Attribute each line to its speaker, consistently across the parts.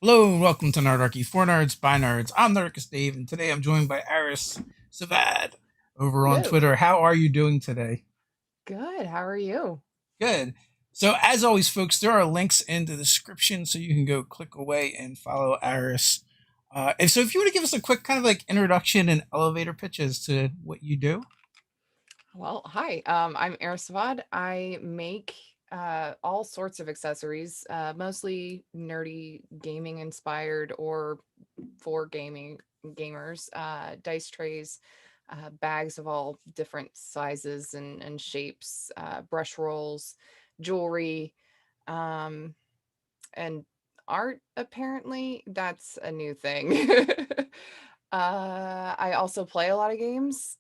Speaker 1: Hello and welcome to Nerdarchy for Nerds by Nerds. I'm Nerdicus Dave, and today I'm joined by Aras Sivad over on
Speaker 2: Hello.
Speaker 1: Twitter. How are you doing today?
Speaker 2: Good. How are you?
Speaker 1: Good. So, as always, folks, there are links in the description so you can go click away and follow Aris. If you want to give us a quick kind of like introduction and elevator pitches to what you do.
Speaker 2: Well, hi. I'm Aras Sivad. I make all sorts of accessories, mostly nerdy gaming inspired or for gaming gamers. Dice trays, bags of all different sizes and shapes, brush rolls, jewelry, um, and art. Apparently, that's a new thing. I also play a lot of games.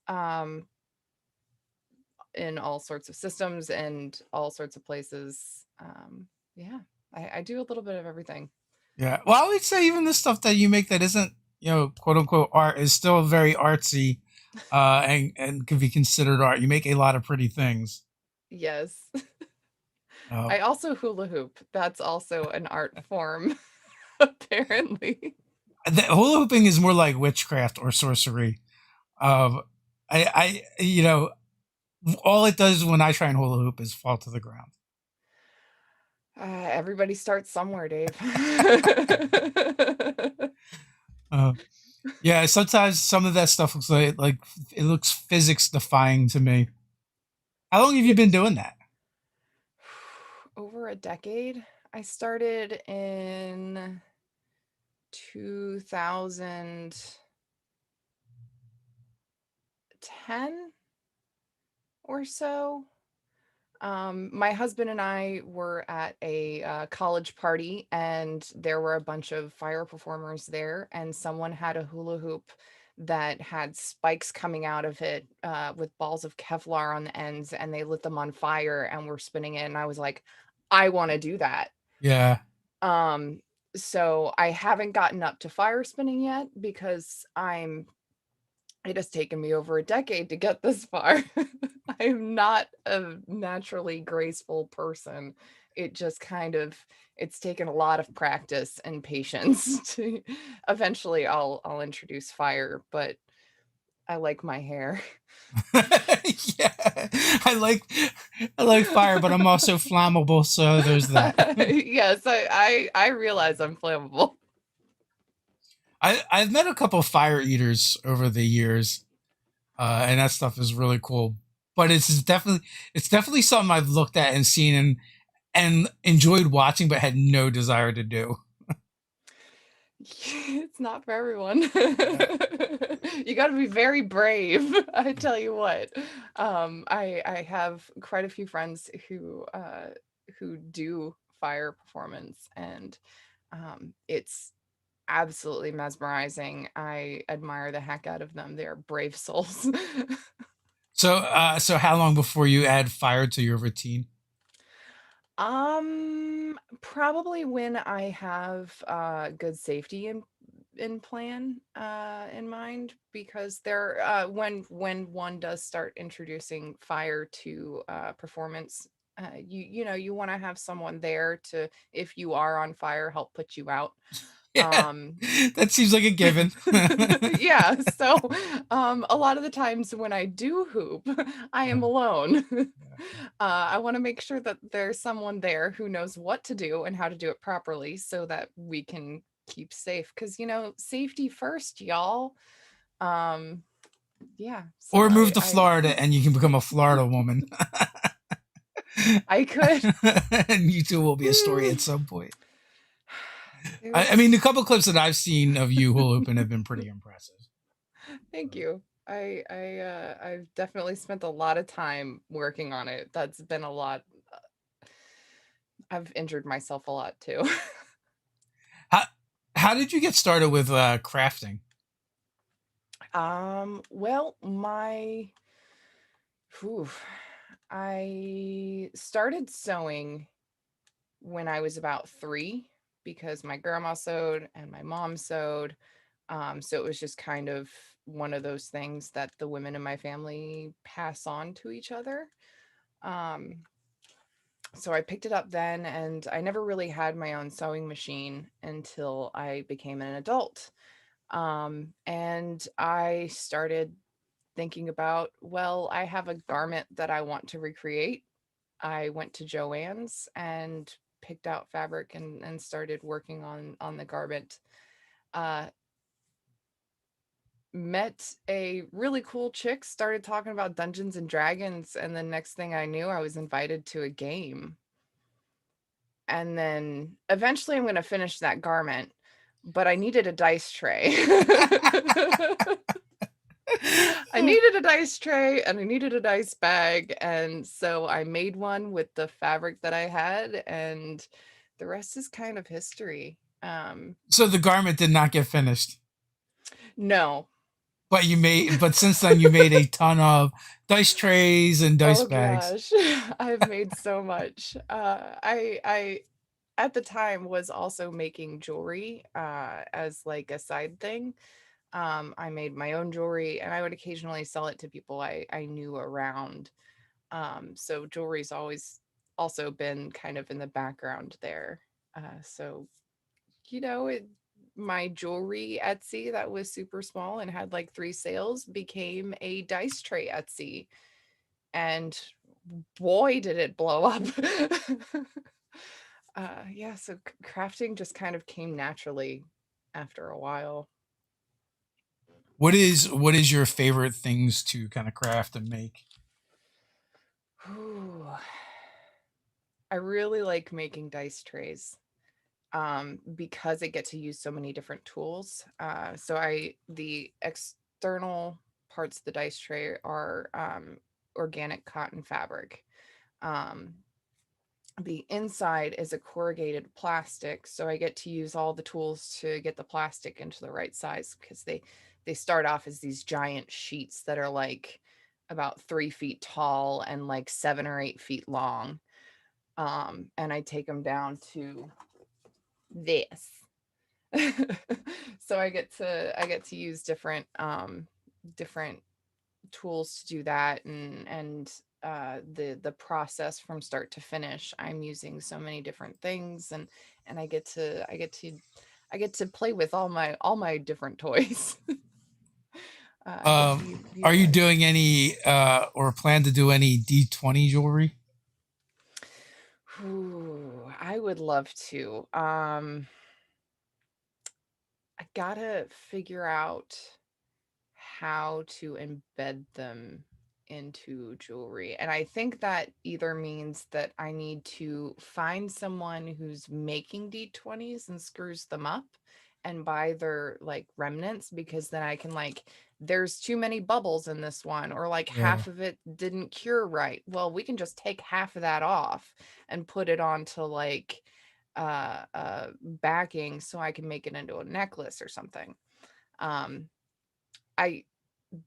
Speaker 2: In all sorts of systems and all sorts of places. Yeah, I do a little bit of everything.
Speaker 1: Yeah. Well, I would say even the stuff that you make that isn't, quote unquote art is still very artsy and can be considered art. You make a lot of pretty things.
Speaker 2: Yes.
Speaker 1: Uh,
Speaker 2: I also hula hoop. That's also an art form, apparently.
Speaker 1: hula hooping is more like witchcraft or sorcery. Um, all it does when I try and hula hoop is fall to the ground.
Speaker 2: Everybody starts somewhere, Dave.
Speaker 1: Uh, yeah, sometimes some of that stuff looks like it looks physics defying to me. How long have you been
Speaker 2: It's
Speaker 1: doing that?
Speaker 2: over a decade. I started in 2010 or so. My husband and I were at a college party, and there were a bunch of fire performers there, and someone had a hula hoop that had spikes coming out of it with balls of Kevlar on the ends, and they lit them on fire and were spinning it. And I was like, I want to do that.
Speaker 1: Yeah,
Speaker 2: Um, so I haven't gotten up to fire spinning yet because it has taken me over a decade to get this far. I am not a naturally graceful person. It just kind of it's taken a lot of practice and patience to eventually I'll introduce fire, but I like my hair.
Speaker 1: yeah. I like I like fire, but I'm also flammable, so there's that.
Speaker 2: Yes, I realize I'm flammable.
Speaker 1: I've met a couple of fire eaters over the years, and that stuff is really cool. But it's definitely something I've looked at and seen and enjoyed watching, but had no desire to do.
Speaker 2: It's not for everyone.
Speaker 1: Yeah.
Speaker 2: You got to be very brave. I tell you what. I have quite a few friends who do fire performance, and it's absolutely mesmerizing. I admire the heck out of them. They're brave souls.
Speaker 1: So how long before you add fire to your routine?
Speaker 2: Probably when I have good safety in plan in mind, because there when one does start introducing fire to performance, you want to have someone there to, if you are on fire, help put you out.
Speaker 1: Yeah,
Speaker 2: um
Speaker 1: that seems like a given.
Speaker 2: yeah, so a lot of the times when I do hoop, I am alone. I want to make sure that there's someone there who knows what to do and how to do it properly so that we can keep safe, because safety first, y'all. um yeah, so
Speaker 1: Or move
Speaker 2: i
Speaker 1: to
Speaker 2: i
Speaker 1: Florida and you can become a Florida woman.
Speaker 2: I could.
Speaker 1: And you two will be a story at some point. I mean,
Speaker 2: There's
Speaker 1: the couple clips that I've seen of you hula hooping have been pretty impressive.
Speaker 2: Thank you. I've definitely spent a lot of time working on it. That's been a lot. I've injured myself a lot too.
Speaker 1: How how did you get started with crafting?
Speaker 2: Well, whew, I started sewing when I was about 3 because my grandma sewed and my mom sewed. So it was just kind of one of those things that the women in my family pass on to each other. Um, So I picked it up then, and I never really had my own sewing machine until I became an adult. And I started thinking about, well, I have a garment that I want to recreate. I went to Joann's and picked out fabric and started working on the garment. Uh, Met a really cool chick, started talking about Dungeons and Dragons, and the next thing I knew, I was invited to a game. And then eventually I'm going to finish that garment, but I needed a dice tray. I needed a dice tray and I needed a dice bag, and so I made one with the fabric that I had, and the rest is kind of history.
Speaker 1: So the garment did not get finished,
Speaker 2: No.
Speaker 1: but since then you made a ton of dice trays and dice
Speaker 2: Oh
Speaker 1: bags.
Speaker 2: gosh, I've made so much. I at the time was also making jewelry as like a side thing. I made my own jewelry, and I would occasionally sell it to people I knew around. So jewelry's always also been kind of in the background there. So it my jewelry Etsy that was super small and had like 3 sales became a dice tray Etsy, and boy did it blow up. Yeah, so crafting just kind of came naturally after a while.
Speaker 1: What is your favorite things to kind of craft and make?
Speaker 2: Ooh, I really like making dice trays, because I get to use so many different tools. So the external parts of the dice tray are organic cotton fabric. Um, the inside is a corrugated plastic, so I get to use all the tools to get the plastic into the right size, because they start off as these giant sheets that are like about 3 feet tall and like 7 or 8 feet long. And I take them down to this. So I get to use different tools to do that, and the process from start to finish, I'm using so many different things, and I get to play with all my different toys. I get to
Speaker 1: Are you
Speaker 2: utilize.
Speaker 1: doing any or plan to do any D20 jewelry?
Speaker 2: Ooh, I would love to. I gotta figure out how to embed them into jewelry. And I think that either means that I need to find someone who's making D20s and screws them up and buy their like remnants, because then I can like, there's too many bubbles in this one, or like
Speaker 1: Yeah.
Speaker 2: half of it didn't cure right. Well, we can just take half of that off and put it onto like backing, so I can make it into a necklace or something. um I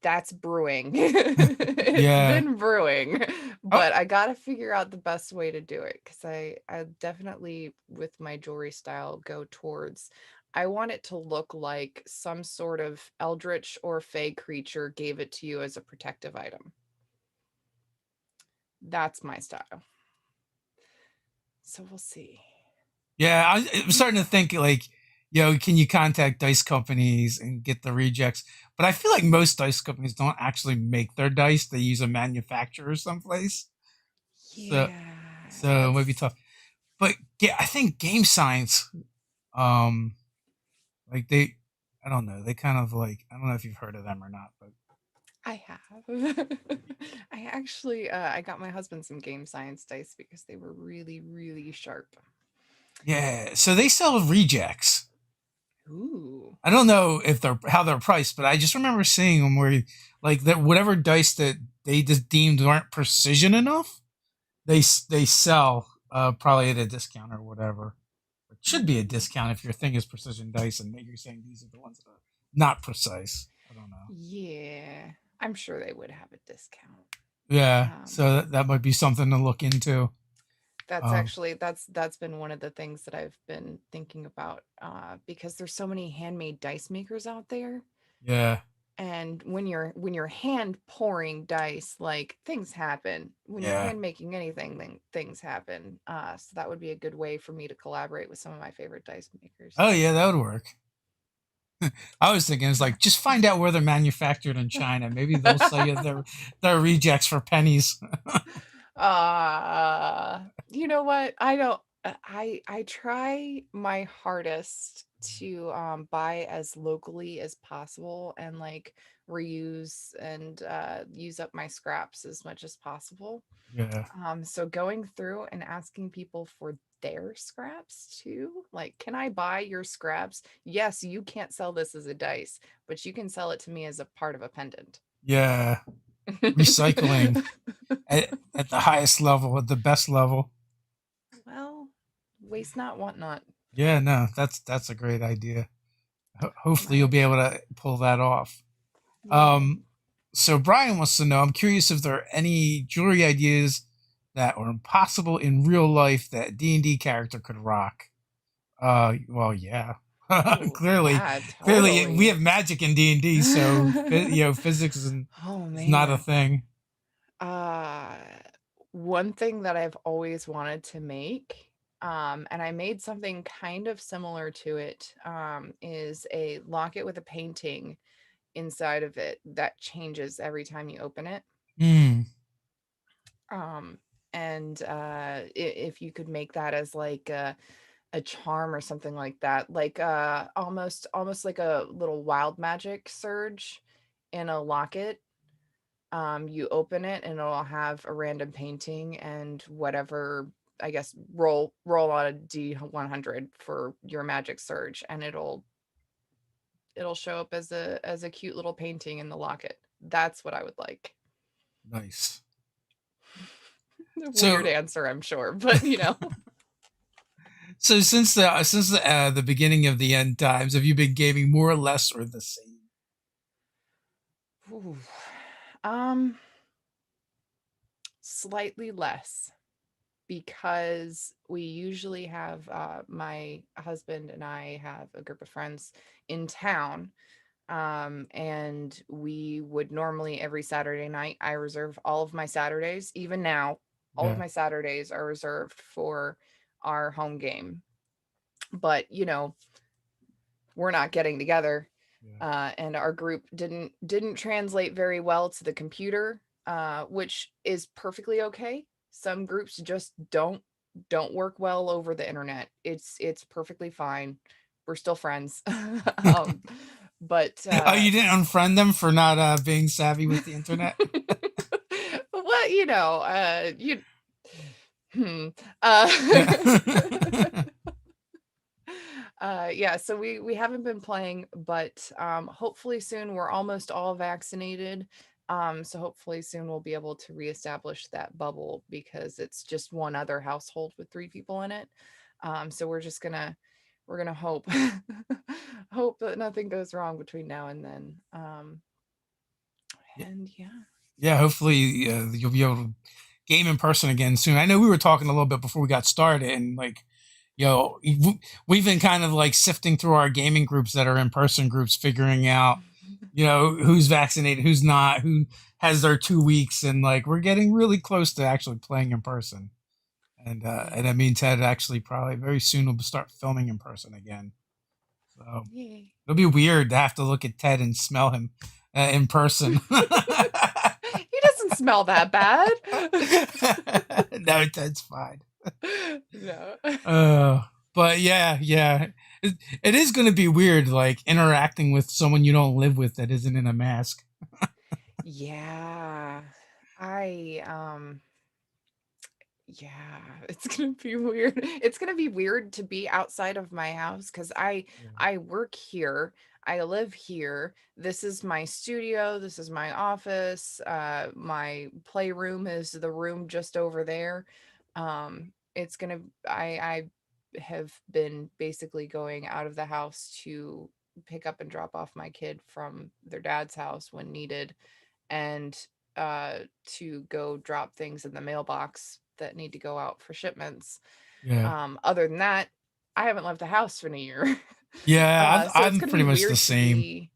Speaker 2: That's brewing. It's
Speaker 1: Yeah.
Speaker 2: been brewing,
Speaker 1: Oh,
Speaker 2: but I gotta figure out the best way to do it, because I definitely, with my jewelry style, go towards, I want it to look like some sort of eldritch or fey creature gave it to you as a protective item. That's my style. So we'll see.
Speaker 1: yeah. I'm starting to think like, can you contact dice companies and get the rejects? But I feel like most dice companies don't actually make their dice; they use a manufacturer someplace. So,
Speaker 2: Yeah,
Speaker 1: so it might be
Speaker 2: that's
Speaker 1: tough. But yeah, I think game science, um, like I don't know, they kind of like, I don't know if you've heard of them or not, but
Speaker 2: I have. I actually I got my husband some game science dice because they were really, really sharp.
Speaker 1: yeah. So they sell rejects.
Speaker 2: Ooh.
Speaker 1: I don't know if they're how they're priced, but I just remember seeing them where like that whatever dice that they just deemed weren't precision enough, they sell probably at a discount or whatever. It should be a
Speaker 2: Mm.
Speaker 1: discount if your thing is precision dice and you're saying these are the ones that are not precise. I don't know.
Speaker 2: Yeah, I'm sure they would have a discount.
Speaker 1: Yeah,
Speaker 2: Um,
Speaker 1: so that might be something to look into.
Speaker 2: that's
Speaker 1: Um,
Speaker 2: actually that's been one of the things that I've been thinking about, because there's so many handmade dice makers out there.
Speaker 1: yeah.
Speaker 2: And when you're hand pouring dice, like, things happen. When you're
Speaker 1: Yeah.
Speaker 2: hand making anything, then things happen. So that would be a good way for me to collaborate with some of my favorite dice makers.
Speaker 1: Oh yeah, that would work. I was thinking it's like just find out where they're manufactured in China. Maybe they'll sell you their rejects for pennies.
Speaker 2: You know what? I don't I try my hardest to buy as locally as possible, and like reuse and use up my scraps as much as possible.
Speaker 1: Yeah.
Speaker 2: So going through and asking people for their scraps too, like, can I buy your scraps? Yes, you can't sell this as a dice, but you can sell it to me as a part of a pendant.
Speaker 1: Yeah. Recycling at the highest level, at the best level.
Speaker 2: Well, waste not, want not.
Speaker 1: Yeah, no, that's a great idea. Hopefully you'll
Speaker 2: Right.
Speaker 1: be able to pull that off.
Speaker 2: Yay.
Speaker 1: Um, so Brian wants to know, I'm curious if there are any jewelry ideas that are impossible in real life that D&D character could rock. Well, yeah.
Speaker 2: Oh,
Speaker 1: clearly,
Speaker 2: yeah,
Speaker 1: clearly we
Speaker 2: totally.
Speaker 1: have magic in D&D, so physics
Speaker 2: Oh
Speaker 1: is not a
Speaker 2: man.
Speaker 1: thing.
Speaker 2: Uh One thing that I've always wanted to make, and I made something kind of similar to it, is a locket with a painting inside of it that changes every time you open it.
Speaker 1: Hmm.
Speaker 2: Um, and if you could make that as like a charm or something like that, like almost like a little wild magic surge in a locket. You open it and it'll have a random painting and whatever, I guess, roll on a D100 for your magic surge, and it'll show up as a cute little painting in the locket. That's what I would like.
Speaker 1: Nice.
Speaker 2: Weird
Speaker 1: So,
Speaker 2: answer, I'm sure, but
Speaker 1: so since the beginning of the end times, have you been gaming more or less or the same?
Speaker 2: Ooh. um Slightly less, because we usually have my husband and I have a group of friends in town. And we would normally every Saturday night, I reserve all of my Saturdays, even now, all of
Speaker 1: Yeah.
Speaker 2: my Saturdays are reserved for our home game. But, we're not getting together.
Speaker 1: Yeah.
Speaker 2: And our group didn't translate very well to the computer, which is perfectly okay. Some groups just don't work well over the internet. It's perfectly fine. We're still friends. um, but
Speaker 1: Oh, you didn't unfriend them for not being savvy with the internet?
Speaker 2: well, you hmm, uh,
Speaker 1: Yeah.
Speaker 2: yeah, so we haven't been playing, but hopefully soon. We're almost all vaccinated. So hopefully soon we'll be able to reestablish that bubble, because it's just one other household with three people in it. So we're gonna hope hope that nothing goes wrong between now and then.
Speaker 1: Yeah.
Speaker 2: And yeah.
Speaker 1: Yeah, hopefully you'll be able to game in person again soon. I know we were talking a little bit before we got started, and like, we've been kind of like sifting through our gaming groups that are in person groups, figuring out, who's vaccinated, who's not, who has their 2 weeks, and like we're getting really close to actually playing in person. And that
Speaker 2: Yay.
Speaker 1: means Ted actually probably very soon will start filming in person again. So
Speaker 2: Yay.
Speaker 1: it'll be weird to have to look at Ted and smell him in person.
Speaker 2: He doesn't smell that bad.
Speaker 1: No, Ted's fine.
Speaker 2: No.
Speaker 1: Uh, but yeah, yeah, it is going to be weird, like interacting with someone you don't live with that isn't in a mask.
Speaker 2: Yeah. I Yeah, it's gonna be weird. It's gonna be weird to be outside of my house, because
Speaker 1: Yeah,
Speaker 2: I work here. I live here. This is my studio. This is my office. My playroom is the room just over there. It's gonna. I have been basically going out of the house to pick up and drop off my kid from their dad's house when needed, and to go drop things in the mailbox that need to go out for shipments.
Speaker 1: yeah,
Speaker 2: Other than that, I haven't left the house in a year.
Speaker 1: yeah.
Speaker 2: So it's
Speaker 1: I'm
Speaker 2: going to
Speaker 1: pretty
Speaker 2: be
Speaker 1: much the
Speaker 2: weird to
Speaker 1: same.
Speaker 2: be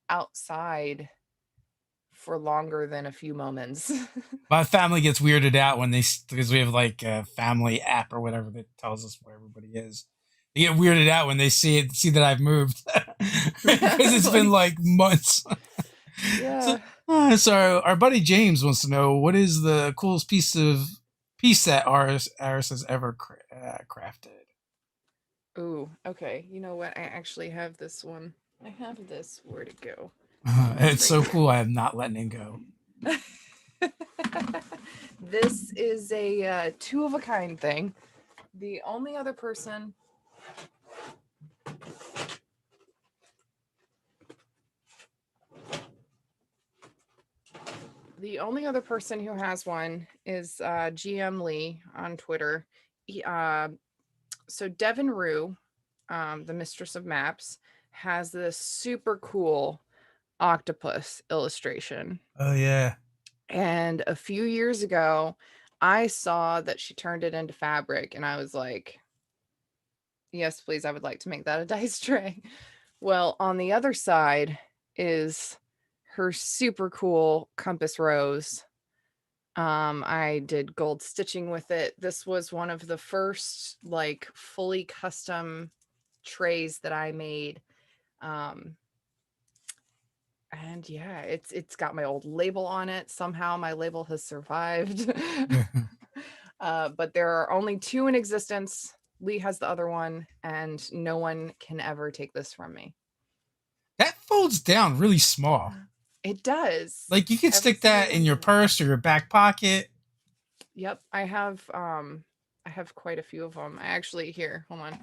Speaker 2: outside for longer than a few moments.
Speaker 1: My family gets weirded out when because we have like a family app or whatever that tells us where everybody is. They get weirded out when they see that I've moved because it's been like months.
Speaker 2: Yeah.
Speaker 1: So our buddy James wants to know what is the coolest piece that Aras has ever crafted.
Speaker 2: Ooh, okay. You know what? I actually have this one. I have this. Where'd it go?
Speaker 1: It's so cool. I am not letting it go.
Speaker 2: This is a two of a kind thing. The only other person who has one is GM Lee on Twitter. So Devin Rue, the Mistress of Maps, has this super cool octopus illustration.
Speaker 1: Oh yeah.
Speaker 2: And a few years ago, I saw that she turned it into fabric, and I was like, yes, please, I would like to make that a dice tray. Well, on the other side is her super cool compass rose. I did gold stitching with it. This was one of the first like fully custom trays that I made. And yeah, it's got my old label on it. Somehow my label has survived. But there are only two in existence. Lee has the other one, and no one can ever take this from me.
Speaker 1: That folds down really small.
Speaker 2: It does.
Speaker 1: Like you can stick that in your purse or your back pocket.
Speaker 2: Yep, I have quite a few of them. I actually hold on.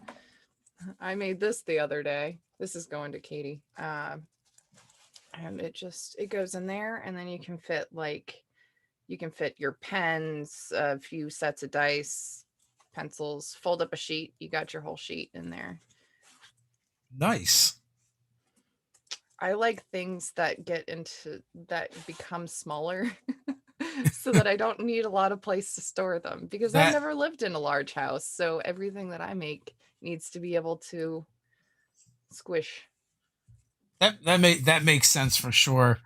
Speaker 2: I made this the other day. This is going to Katie. And it goes in there, and then you can fit your pens, a few sets of dice, pencils, fold up a sheet. You got your whole sheet in there.
Speaker 1: Nice.
Speaker 2: I like things that become smaller so that I don't need a lot of place to store them, because I've never lived in a large house. So everything that I make needs to be able to squish.
Speaker 1: That makes sense for sure.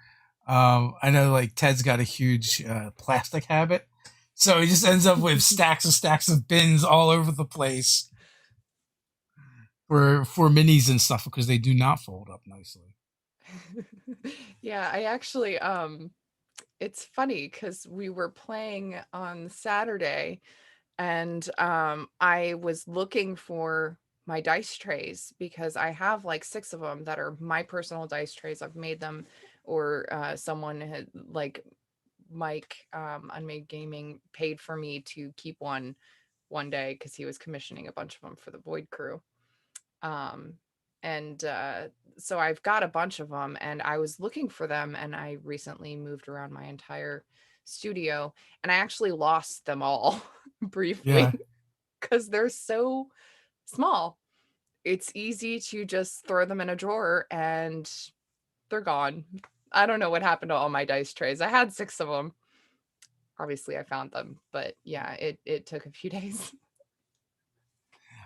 Speaker 1: I know like Ted's got a huge plastic habit, so he just ends up with stacks and stacks of bins all over the place for minis and stuff because they do not fold up nicely.
Speaker 2: Yeah, I actually it's funny because we were playing on Saturday, and I was looking for my dice trays because I have like 6 of them that are my personal dice trays. I've made them, or someone had, like Mike, Unmade Gaming, paid for me to keep one day because he was commissioning a bunch of them for the Void crew. So I've got a bunch of them, and I was looking for them, and I recently moved around my entire studio, and I actually lost them all briefly because they're so small. It's easy to just throw them in a drawer and they're gone. I don't know what happened to all my dice trays. I had 6 of them. Obviously I found them, but yeah, it took a few days.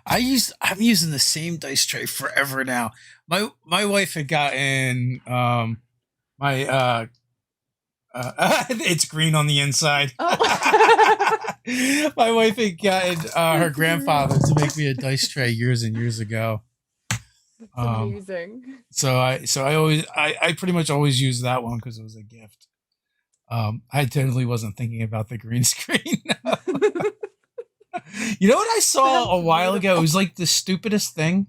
Speaker 1: I'm using the same dice tray forever now. My wife had gotten my it's green on the inside.
Speaker 2: Oh.
Speaker 1: My wife had gotten her grandfather to make me a dice tray years and years ago.
Speaker 2: That's amazing.
Speaker 1: So I pretty much always use that one because it was a gift. I totally wasn't thinking about the green screen. You know what I saw a while ago? It was like the stupidest thing,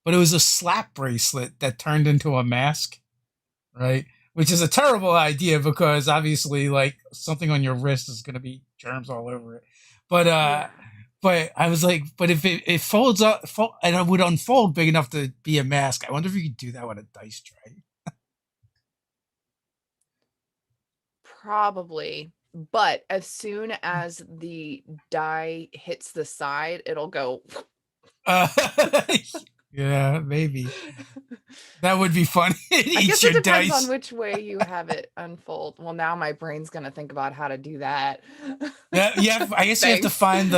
Speaker 1: but it was a slap bracelet that turned into a mask, right? Which is a terrible idea because obviously, like, something on your wrist is going to be germs all over it. But but I was like, but if it folds up and it would unfold big enough to be a mask, I wonder if you could do that with a dice tray.
Speaker 2: Probably. But as soon as the die hits the side, it'll go.
Speaker 1: Yeah, maybe. That would be funny.
Speaker 2: I guess it depends on which way you have it unfold. Well, now my brain's gonna think about how to do that.
Speaker 1: Yeah. I guess you have to find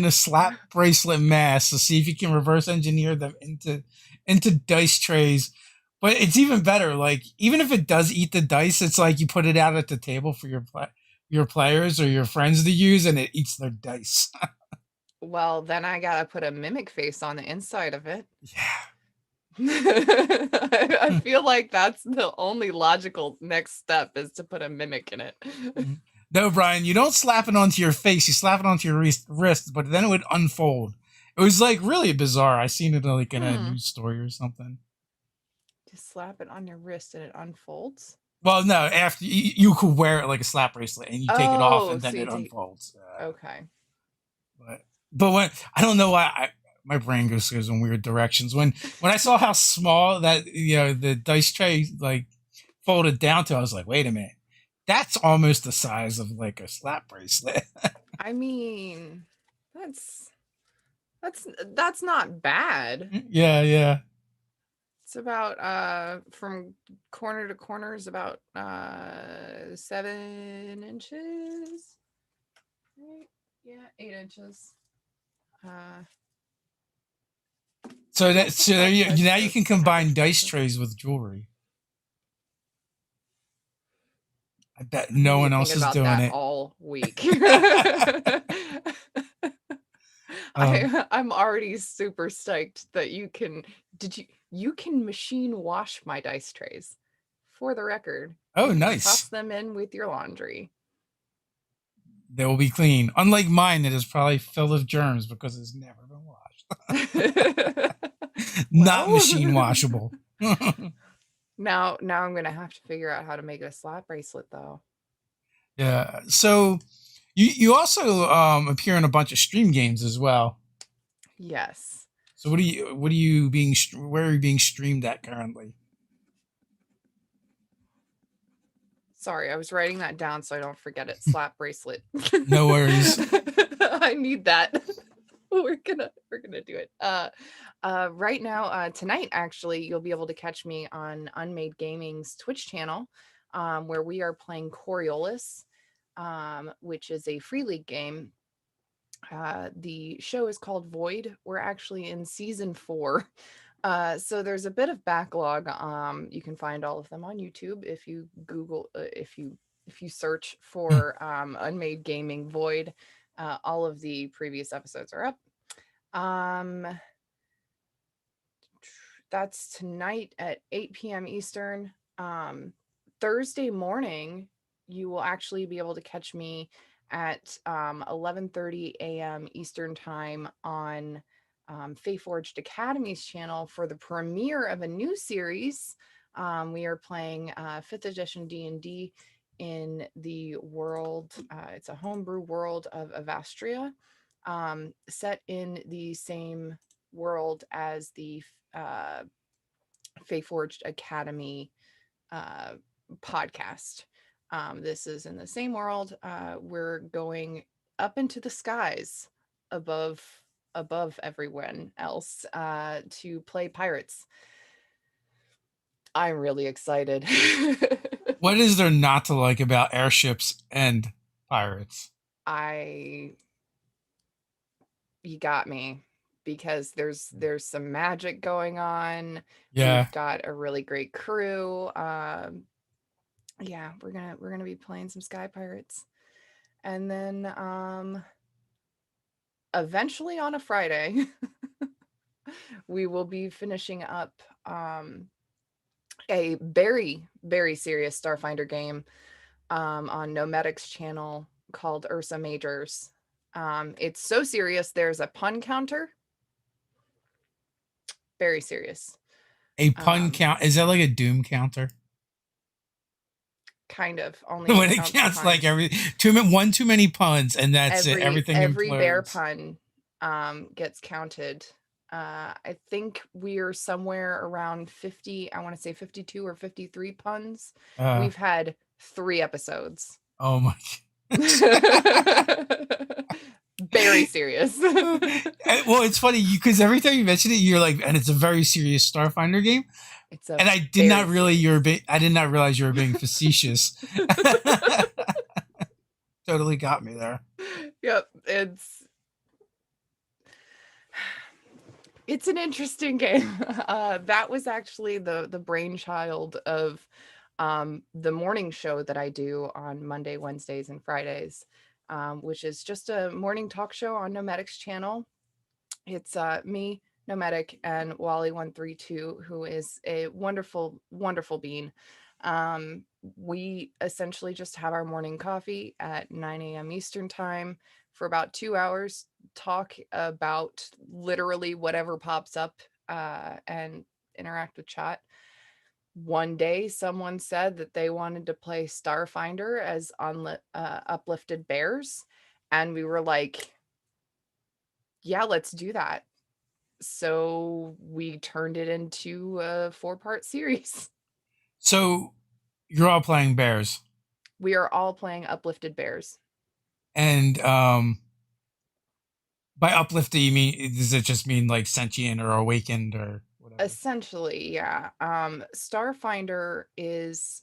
Speaker 1: the slap bracelet mask to see if you can reverse engineer them into dice trays But it's even better. Like even if it does eat the dice, it's like you put it out at the table for your players or your friends to use, and it eats their dice.
Speaker 2: Well, then I gotta put a mimic face on the inside of it.
Speaker 1: Yeah.
Speaker 2: I feel like that's the only logical next step is to put a mimic in it.
Speaker 1: No, Brian, you don't slap it onto your face. You slap it onto your wrist, but then it would unfold. It was like really bizarre. I seen it like in a news story or something.
Speaker 2: Just slap it on your wrist and it unfolds.
Speaker 1: Well, no, after you could wear it like a slap bracelet and you take it off and then it unfolds.
Speaker 2: Okay.
Speaker 1: But when I don't know why my brain goes in weird directions. When I saw how small that the dice tray like folded down to, I was like, wait a minute, that's almost the size of like a slap bracelet.
Speaker 2: I mean, that's not bad.
Speaker 1: Yeah.
Speaker 2: It's about from corner to corner is about 7 inches. Right? Yeah, 8 inches.
Speaker 1: So now you can combine dice trays with jewelry. I bet no one else is doing it
Speaker 2: all week. I'm already super stoked that you can machine wash my dice trays. For the record.
Speaker 1: Oh, nice.
Speaker 2: Toss them in with your laundry.
Speaker 1: They will be clean. Unlike mine, that is probably filled with germs because it's never been washed. Not machine washable.
Speaker 2: Now I'm gonna have to figure out how to make it a slap bracelet though.
Speaker 1: Yeah. So you also appear in a bunch of stream games as well.
Speaker 2: Yes.
Speaker 1: So where are you being streamed at currently?
Speaker 2: Sorry, I was writing that down so I don't forget it. Slap bracelet.
Speaker 1: No worries.
Speaker 2: I need that. We're gonna do it. Right now, tonight actually, you'll be able to catch me on Unmade Gaming's Twitch channel, where we are playing Coriolis, which is a free league game. The show is called Void. We're actually in season 4. So there's a bit of backlog. You can find all of them on YouTube if you Google, if you search for Unmade Gaming Void. All of the previous episodes are up. That's tonight at 8 p.m. Eastern. Thursday morning, you will actually be able to catch me at 11:30 a.m. Eastern time on Faeforged Academy's channel for the premiere of a new series. We are playing 5th edition D&D in the world. It's a homebrew world of Avastria, set in the same world as the Faeforged Academy podcast. This is in the same world. We're going up into the skies above everyone else to play pirates. I'm really excited.
Speaker 1: What is there not to like about airships and pirates?
Speaker 2: You got me, because there's some magic going on.
Speaker 1: Yeah.
Speaker 2: We've got a really great crew. Yeah, we're gonna be playing some sky pirates. And then eventually on a Friday, we will be finishing up a very, very serious Starfinder game on Nomadics channel called Ursa Majors. It's so serious, there's a pun counter. Very serious.
Speaker 1: A pun count? Is that like a Doom counter?
Speaker 2: Kind of. Only
Speaker 1: when it counts like one too many puns, and that's it. Everything
Speaker 2: every
Speaker 1: implodes.
Speaker 2: bear pun gets counted. I think we're somewhere around 50. I want to say 52 or 53 puns. We've had 3 episodes.
Speaker 1: Oh my
Speaker 2: Very serious.
Speaker 1: Well, it's funny because every time you mention it, you're like, and it's a very serious Starfinder game. And I did not realize you were being facetious. Totally got me there.
Speaker 2: Yep, It's an interesting game. That was actually the brainchild of the morning show that I do on Monday, Wednesdays, and Fridays, which is just a morning talk show on Nomadic's channel. It's me, Nomadic, and Wally132, who is a wonderful, wonderful bean. We essentially just have our morning coffee at 9 a.m. Eastern time for about 2 hours, talk about literally whatever pops up, and interact with chat. One day, someone said that they wanted to play Starfinder as uplifted bears, and we were like, yeah, let's do that. So we turned it into a 4-part series.
Speaker 1: So you're all playing bears,
Speaker 2: We are all playing uplifted bears.
Speaker 1: and by uplifted, you mean, does it just mean like sentient or awakened or whatever?
Speaker 2: Essentially, yeah. Starfinder is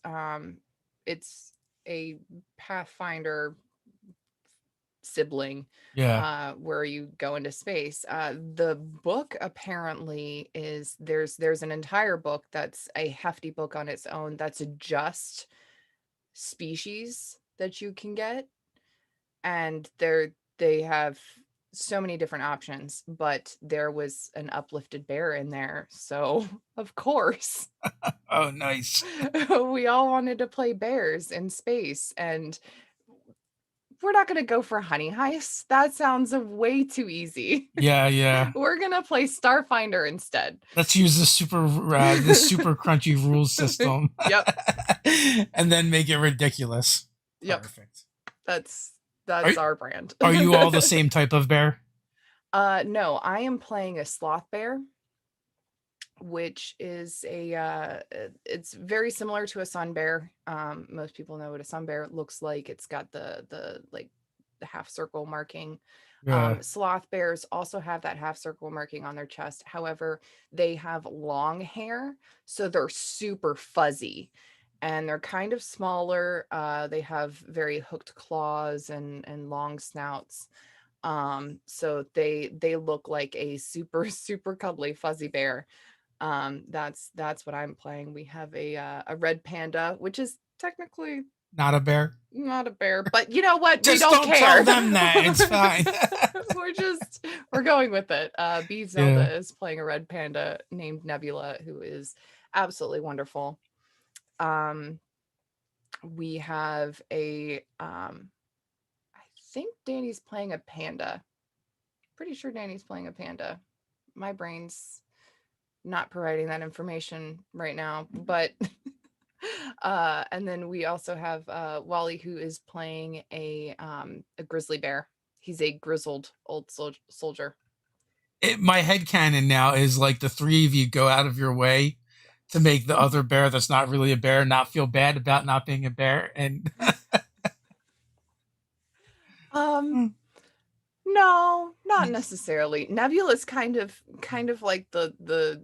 Speaker 2: it's a Pathfinder sibling,
Speaker 1: Yeah.
Speaker 2: where you go into space. The book apparently is there's an entire book that's a hefty book on its own that's just species that you can get, and they have so many different options, but there was an uplifted bear in there, so of course
Speaker 1: Oh, nice.
Speaker 2: we all wanted to play bears in space, and we're not going to go for honey heist. That sounds way too easy.
Speaker 1: Yeah, yeah.
Speaker 2: We're going to play Starfinder instead.
Speaker 1: Let's use this super crunchy rules system.
Speaker 2: Yep.
Speaker 1: And then make it ridiculous.
Speaker 2: Yep.
Speaker 1: Perfect.
Speaker 2: That's
Speaker 1: Are,
Speaker 2: our brand.
Speaker 1: are you all the same type of bear?
Speaker 2: No, I am playing a sloth bear, which is it's very similar to a sun bear. Most people know what a sun bear looks like. It's got the like the half circle marking.
Speaker 1: Yeah.
Speaker 2: Sloth bears also have that half circle marking on their chest. However, they have long hair, so they're super fuzzy, and they're kind of smaller. They have very hooked claws and long snouts. So they look like a super super cuddly fuzzy bear. That's what I'm playing. We have a red panda, which is technically
Speaker 1: Not a bear?
Speaker 2: not a bear, but you know what?
Speaker 1: Just
Speaker 2: We don't care.
Speaker 1: tell them that. It's fine.
Speaker 2: We're going with it. B Zelda
Speaker 1: Yeah.
Speaker 2: is playing a red panda named Nebula, who is absolutely wonderful. We have I think Danny's playing a panda. Pretty sure Danny's playing a panda. My brain's not providing that information right now, but and then we also have Wally, who is playing a grizzly bear. He's a grizzled old soldier.
Speaker 1: My headcanon now is like the three of you go out of your way to make the other bear that's not really a bear not feel bad about not being a bear. And
Speaker 2: No, not necessarily. Nebula's kind of like the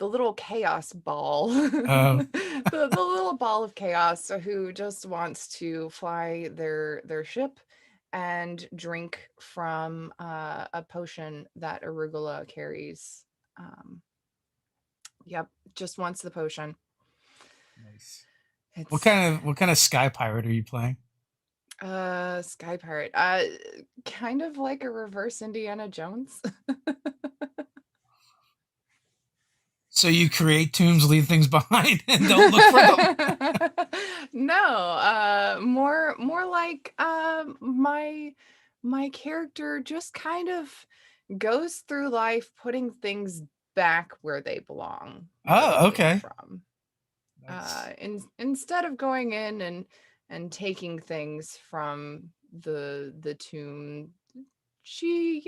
Speaker 2: little chaos ball. The little ball of chaos who just wants to fly their ship and drink from a potion that arugula carries. Yep, just wants the potion.
Speaker 1: nice.
Speaker 2: It's
Speaker 1: What kind of sky pirate are you playing?
Speaker 2: Sky Pirate. Kind of like a reverse Indiana Jones.
Speaker 1: So you create tombs, leave things behind, and don't look for them.
Speaker 2: No, more like my character just kind of goes through life putting things back where they belong, where they
Speaker 1: Oh,
Speaker 2: came
Speaker 1: okay.
Speaker 2: from.
Speaker 1: Nice.
Speaker 2: Instead of going in and taking things from the tomb, she,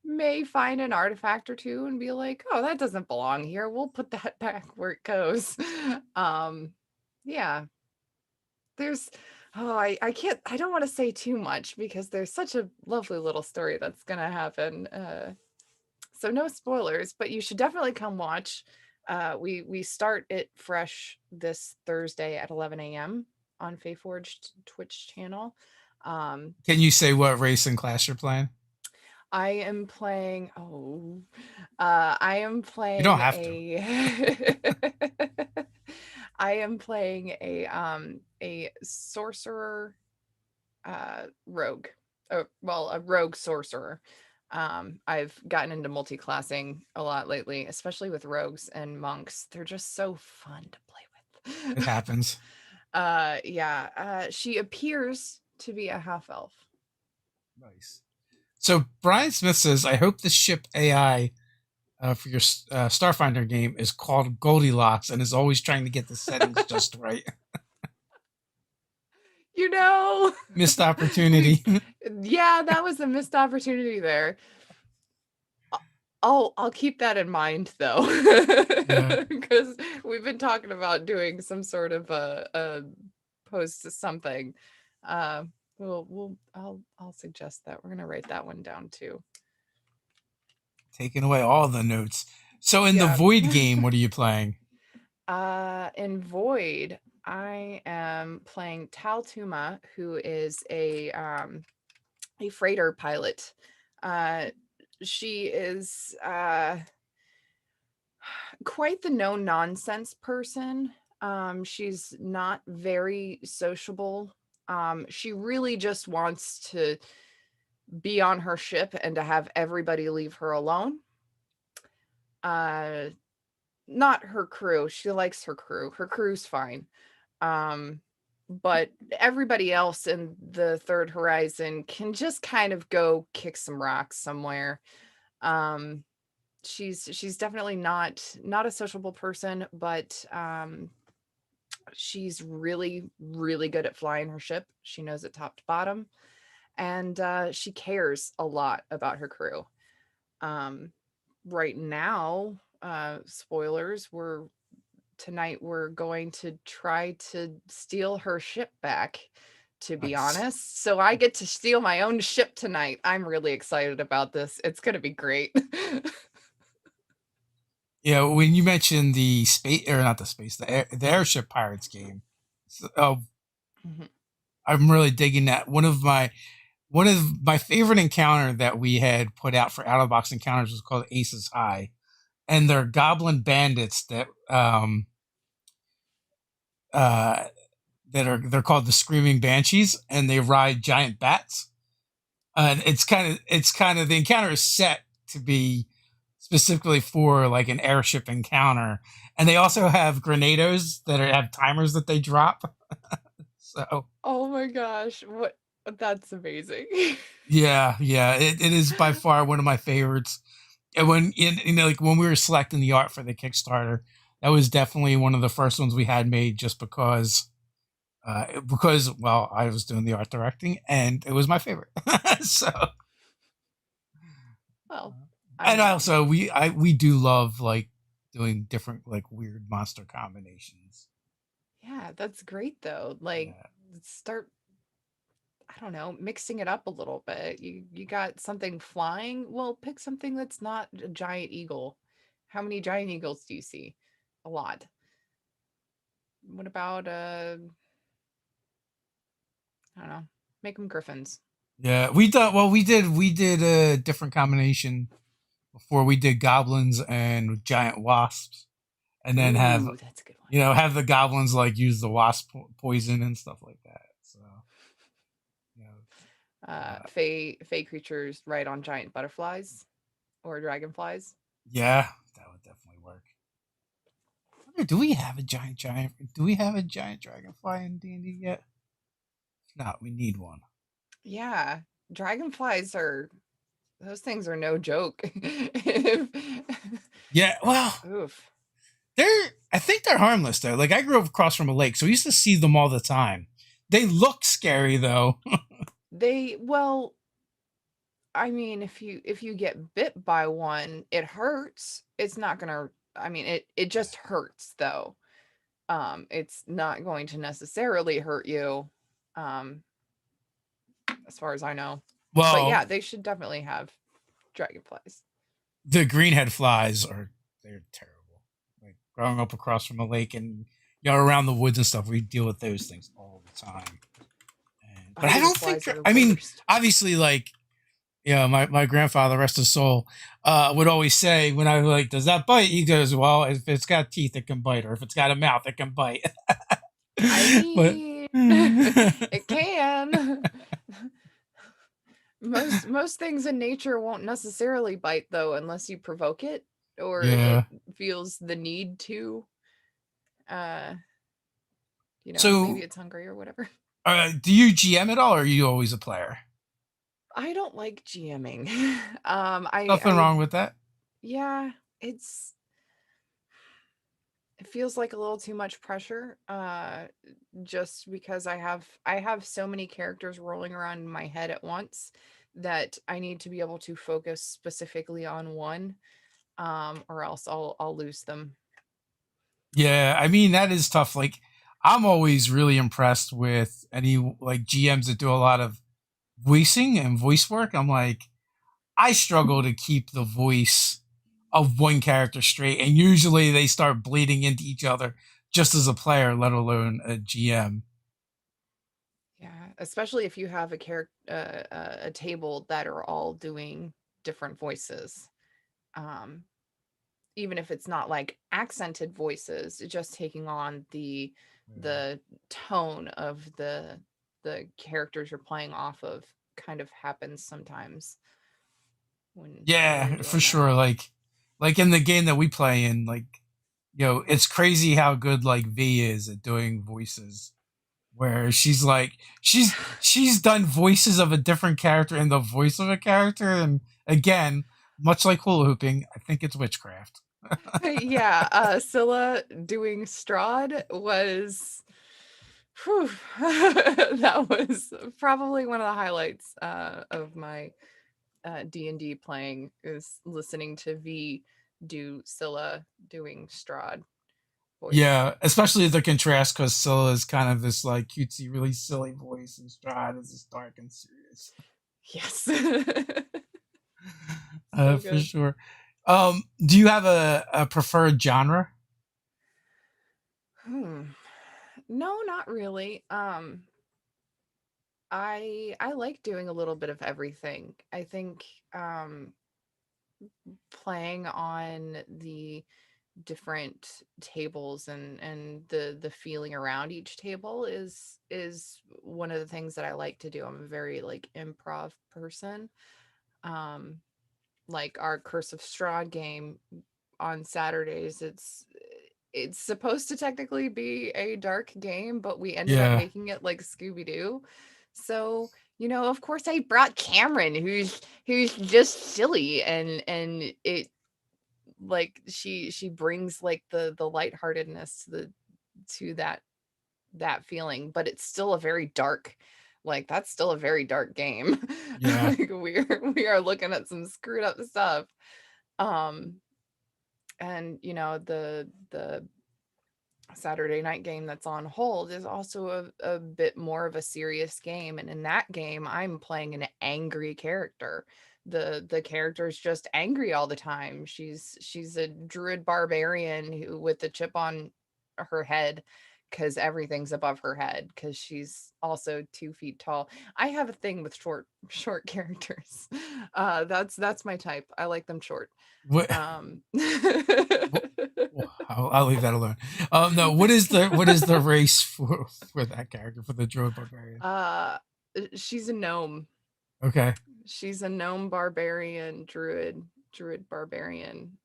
Speaker 2: may find an artifact or two and be like, oh, that doesn't belong here. We'll put that back where it goes. Yeah. There's I can't I don't want to say too much because there's such a lovely little story that's gonna happen. So no spoilers, but you should definitely come watch. We start it fresh this Thursday at 11 a.m. on Fayforged Twitch channel.
Speaker 1: Can you say what race and class you're playing?
Speaker 2: I am playing. I am
Speaker 1: You don't
Speaker 2: playing
Speaker 1: have to.
Speaker 2: a. I am playing a sorcerer rogue. Well, a rogue sorcerer. I've gotten into multi-classing a lot lately, especially with rogues and monks. They're just so fun to play
Speaker 1: It
Speaker 2: with.
Speaker 1: happens.
Speaker 2: Yeah. She appears to be a half elf.
Speaker 1: Nice. So Brian Smith says, "I hope the ship AI for your Starfinder game is called Goldilocks and is always trying to get the settings just right."
Speaker 2: You know,
Speaker 1: Missed
Speaker 2: we
Speaker 1: opportunity.
Speaker 2: yeah, that was a missed opportunity there. I'll keep that in mind though,
Speaker 1: Yeah.
Speaker 2: because we've been talking about doing some sort of a post to something. Uh, I'll suggest that. We're gonna write that one down too.
Speaker 1: Taking away all the notes. So in the
Speaker 2: Yeah.
Speaker 1: Void game, what are you playing?
Speaker 2: In Void, I am playing Tal Tuma, who is a freighter pilot. Uh, she is quite the no nonsense person. She's not very sociable. She really just wants to be on her ship and to have everybody leave her alone. Uh, Not her crew. She likes her crew. Her crew's fine. Um, but everybody else in the Third Horizon can just kind of go kick some rocks somewhere. Um, she's definitely not a sociable person, but she's really good at flying her ship. She knows it top to bottom, and she cares a lot about her crew. Um, right now, spoilers, we're going to try to steal her ship back, to be
Speaker 1: Nice.
Speaker 2: honest. So I get to steal my own ship tonight. I'm really excited about this. It's going to be great.
Speaker 1: Yeah, when you mentioned the space, or not the space, the airship pirates game, oh,
Speaker 2: Mhm.
Speaker 1: I'm really digging that. One of my favorite encounter that we had put out for out of box encounters was called Aces High, and they're goblin bandits uh, they're called the Screaming Banshees, and they ride giant bats. And it's kind of the encounter is set to be specifically for like an airship encounter, and they also have grenados have timers that they drop. So
Speaker 2: Oh my gosh, what that's amazing.
Speaker 1: yeah, it is by far one of my favorites. And like when we were selecting the art for the Kickstarter, that was definitely one of the first ones we had made, just because well, I was doing the art directing and it was my favorite. So
Speaker 2: Well, I
Speaker 1: and
Speaker 2: mean,
Speaker 1: also we do love like doing different like weird monster combinations.
Speaker 2: yeah, that's great though. Like
Speaker 1: Yeah.
Speaker 2: start I don't know, mixing it up a little bit. You got something flying? Well, pick something that's not a giant eagle. How many giant eagles do you see? A lot. What about I don't know, make them griffins.
Speaker 1: Yeah, we did a different combination before. We did goblins and giant wasps, and then
Speaker 2: Ooh, that's a good one.
Speaker 1: have the goblins like use the wasp poison and stuff like that. So you know,
Speaker 2: Fey creatures ride on giant butterflies or dragonflies.
Speaker 1: yeah, that would definitely work. Do we have a giant? Do we have a giant dragonfly in D&D yet? If not, we need one.
Speaker 2: Yeah, dragonflies are those things are no joke.
Speaker 1: Yeah, well,
Speaker 2: Oof.
Speaker 1: I think they're harmless though. Like I grew up across from a lake, so we used to see them all the time. They look scary though.
Speaker 2: Well, I mean, if you get bit by one, it hurts. It's not gonna I mean, it just hurts though. It's not going to necessarily hurt you, um, as far as I know. But
Speaker 1: Well,
Speaker 2: yeah, they should definitely have dragonflies.
Speaker 1: the greenhead flies they're terrible. Like growing up across from a lake and around the woods and stuff, we deal with those things all the time. But
Speaker 2: Oh,
Speaker 1: I
Speaker 2: those
Speaker 1: don't think
Speaker 2: flies are the
Speaker 1: I mean,
Speaker 2: worst.
Speaker 1: obviously, like Yeah, my grandfather, rest his soul, would always say when I was like, "Does that bite?" He goes, "Well, if it's got teeth, it can bite, or if it's got a mouth, it can bite."
Speaker 2: I
Speaker 1: But
Speaker 2: mean, it can. Most things in nature won't necessarily bite though unless you provoke it or it
Speaker 1: yeah.
Speaker 2: feels the need to. Uh, maybe
Speaker 1: So,
Speaker 2: it's hungry or whatever.
Speaker 1: do you GM at all, or are you always a player?
Speaker 2: I don't like GMing.
Speaker 1: Nothing
Speaker 2: I
Speaker 1: wrong with that.
Speaker 2: yeah, it's it feels like a little too much pressure. Just because I have so many characters rolling around in my head at once that I need to be able to focus specifically on one, or else I'll lose them.
Speaker 1: Yeah, I mean that is tough. Like, I'm always really impressed with any like GMs that do a lot of voicing and voice work. I'm like, I struggle to keep the voice of one character straight, and usually they start bleeding into each other just as a player, let alone a GM.
Speaker 2: Yeah, especially if you have a character a table that are all doing different voices. Um, Even if it's not like accented voices, just taking on
Speaker 1: Yeah.
Speaker 2: the tone of the characters you're playing off of kind of happens sometimes when you're
Speaker 1: Yeah, for
Speaker 2: doing that.
Speaker 1: sure. Like in the game that we play in, like, it's crazy how good like V is at doing voices. Where she's like she's done voices of a different character in the voice of a character, and again, much like hula hooping, I think it's witchcraft.
Speaker 2: Yeah, Scylla doing Strahd was whew, that was probably one of the highlights of my D&D playing is listening to V do Scylla doing Strahd voice.
Speaker 1: Yeah, especially the contrast because Scylla is kind of this like cutesy, really silly voice, and Strahd is this dark and serious.
Speaker 2: Yes. So
Speaker 1: For
Speaker 2: good.
Speaker 1: sure. Do you have a preferred genre?
Speaker 2: Hmm. No, not really. I like doing a little bit of everything. I think um playing on the different tables and the feeling around each table is one of the things that I like to do. I'm a very like improv person. Um like our Curse of Strahd game on Saturdays, it's supposed to technically be a dark game, but we ended up
Speaker 1: Yeah,
Speaker 2: making it like Scooby-Doo. So, of course I brought Cameron who's just silly and it like she brings like the lightheartedness to that feeling, but it's still a very dark, like that's still a very dark game.
Speaker 1: yeah,
Speaker 2: Like we are looking at some screwed up stuff. Um and the Saturday night game that's on hold is also a bit more of a serious game. And in that game, I'm playing an angry character. The character is just angry all the time. She's a druid barbarian who with a chip on her head because everything's above her head because she's also 2 feet tall. I have a thing with short characters. That's my type. I like them short.
Speaker 1: what,
Speaker 2: Um
Speaker 1: I'll leave that alone. No, what is the race for that character, for the druid barbarian?
Speaker 2: Uh, she's a gnome.
Speaker 1: Okay.
Speaker 2: She's a gnome barbarian, druid barbarian,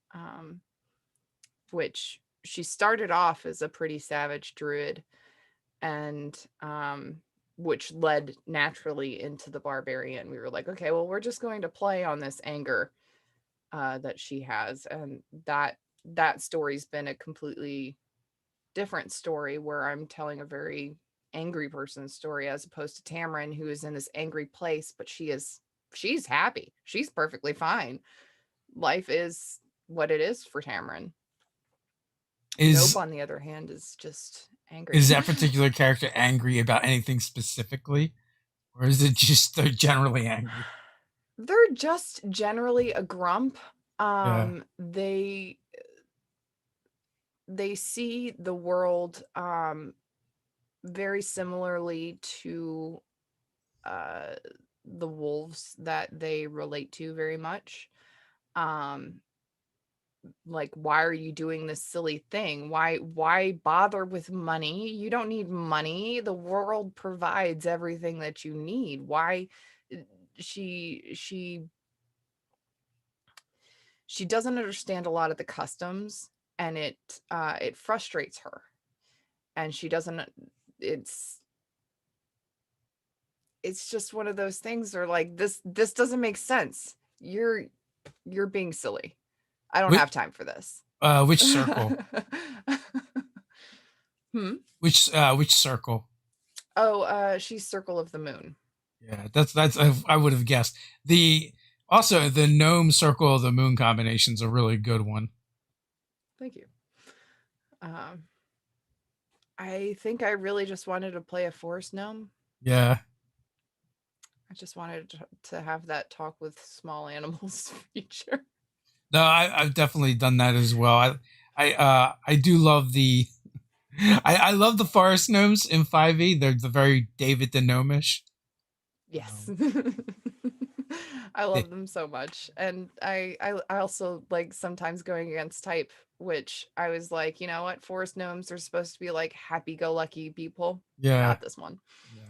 Speaker 2: which she started off as a pretty savage druid, and which led naturally into the barbarian. We were like, okay, well, we're just going to play on this anger that she has, and that story's been a completely different story where I'm telling a very angry person's story as opposed to Tamara, who is in this angry place, but she's happy. She's perfectly fine. Life is what it is for Tamara. Nope,
Speaker 1: Is
Speaker 2: on the other hand, is just
Speaker 1: is
Speaker 2: angry.
Speaker 1: that particular character angry about anything specifically, or is it just they're generally angry?
Speaker 2: They're just generally a grump.
Speaker 1: Yeah.
Speaker 2: They see the world very similarly to uh the wolves that they relate to very much. Um, like, why are you doing this silly thing? Why bother with money? You don't need money. The world provides everything that you need. Why uh, she she she doesn't understand a lot of the customs, and it frustrates her, and she doesn't it's it's just one of those things where, like, this doesn't make sense. You're being silly. I don't
Speaker 1: Which
Speaker 2: have time for this.
Speaker 1: which circle?
Speaker 2: Hmm?
Speaker 1: Which circle?
Speaker 2: Oh, she's Circle of the Moon.
Speaker 1: Yeah, that's I would have guessed. The Also the gnome circle of the moon combination's a really good one.
Speaker 2: Thank you. Um, I think I really just wanted to play a forest gnome.
Speaker 1: Yeah.
Speaker 2: I just wanted to have that talk with small animals feature.
Speaker 1: No, I've definitely done that as well. I do love the I love the forest gnomes in 5e. They're the very David the Gnomish.
Speaker 2: Yes.
Speaker 1: Um,
Speaker 2: I
Speaker 1: they,
Speaker 2: love them so much. And I also like sometimes going against type, which I was like, you know what? Forest gnomes are supposed to be like happy go lucky people.
Speaker 1: yeah.
Speaker 2: Not this one.
Speaker 1: Yeah.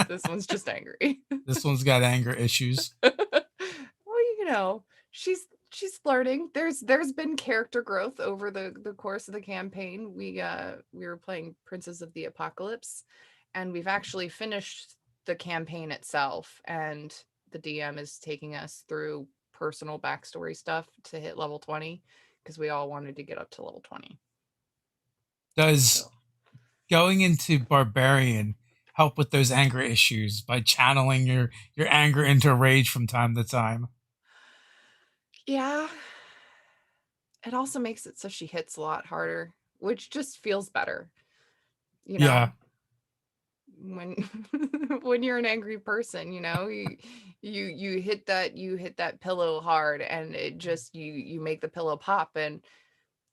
Speaker 2: This one's just angry.
Speaker 1: This one's got anger issues.
Speaker 2: Well, you know, she's flirting. There's been character growth over the course of the campaign. We were playing Princes of the Apocalypse, and we've actually finished the campaign itself, and the DM is taking us through personal backstory stuff to hit level 20, because we all wanted to get up to level 20.
Speaker 1: Does
Speaker 2: So
Speaker 1: going into barbarian help with those anger issues by channeling your anger into rage from time to time?
Speaker 2: yeah, it also makes it so she hits a lot harder, which just feels better, you
Speaker 1: Yeah.
Speaker 2: know? When when you're an angry person, you hit that pillow hard, and it just you make the pillow pop, and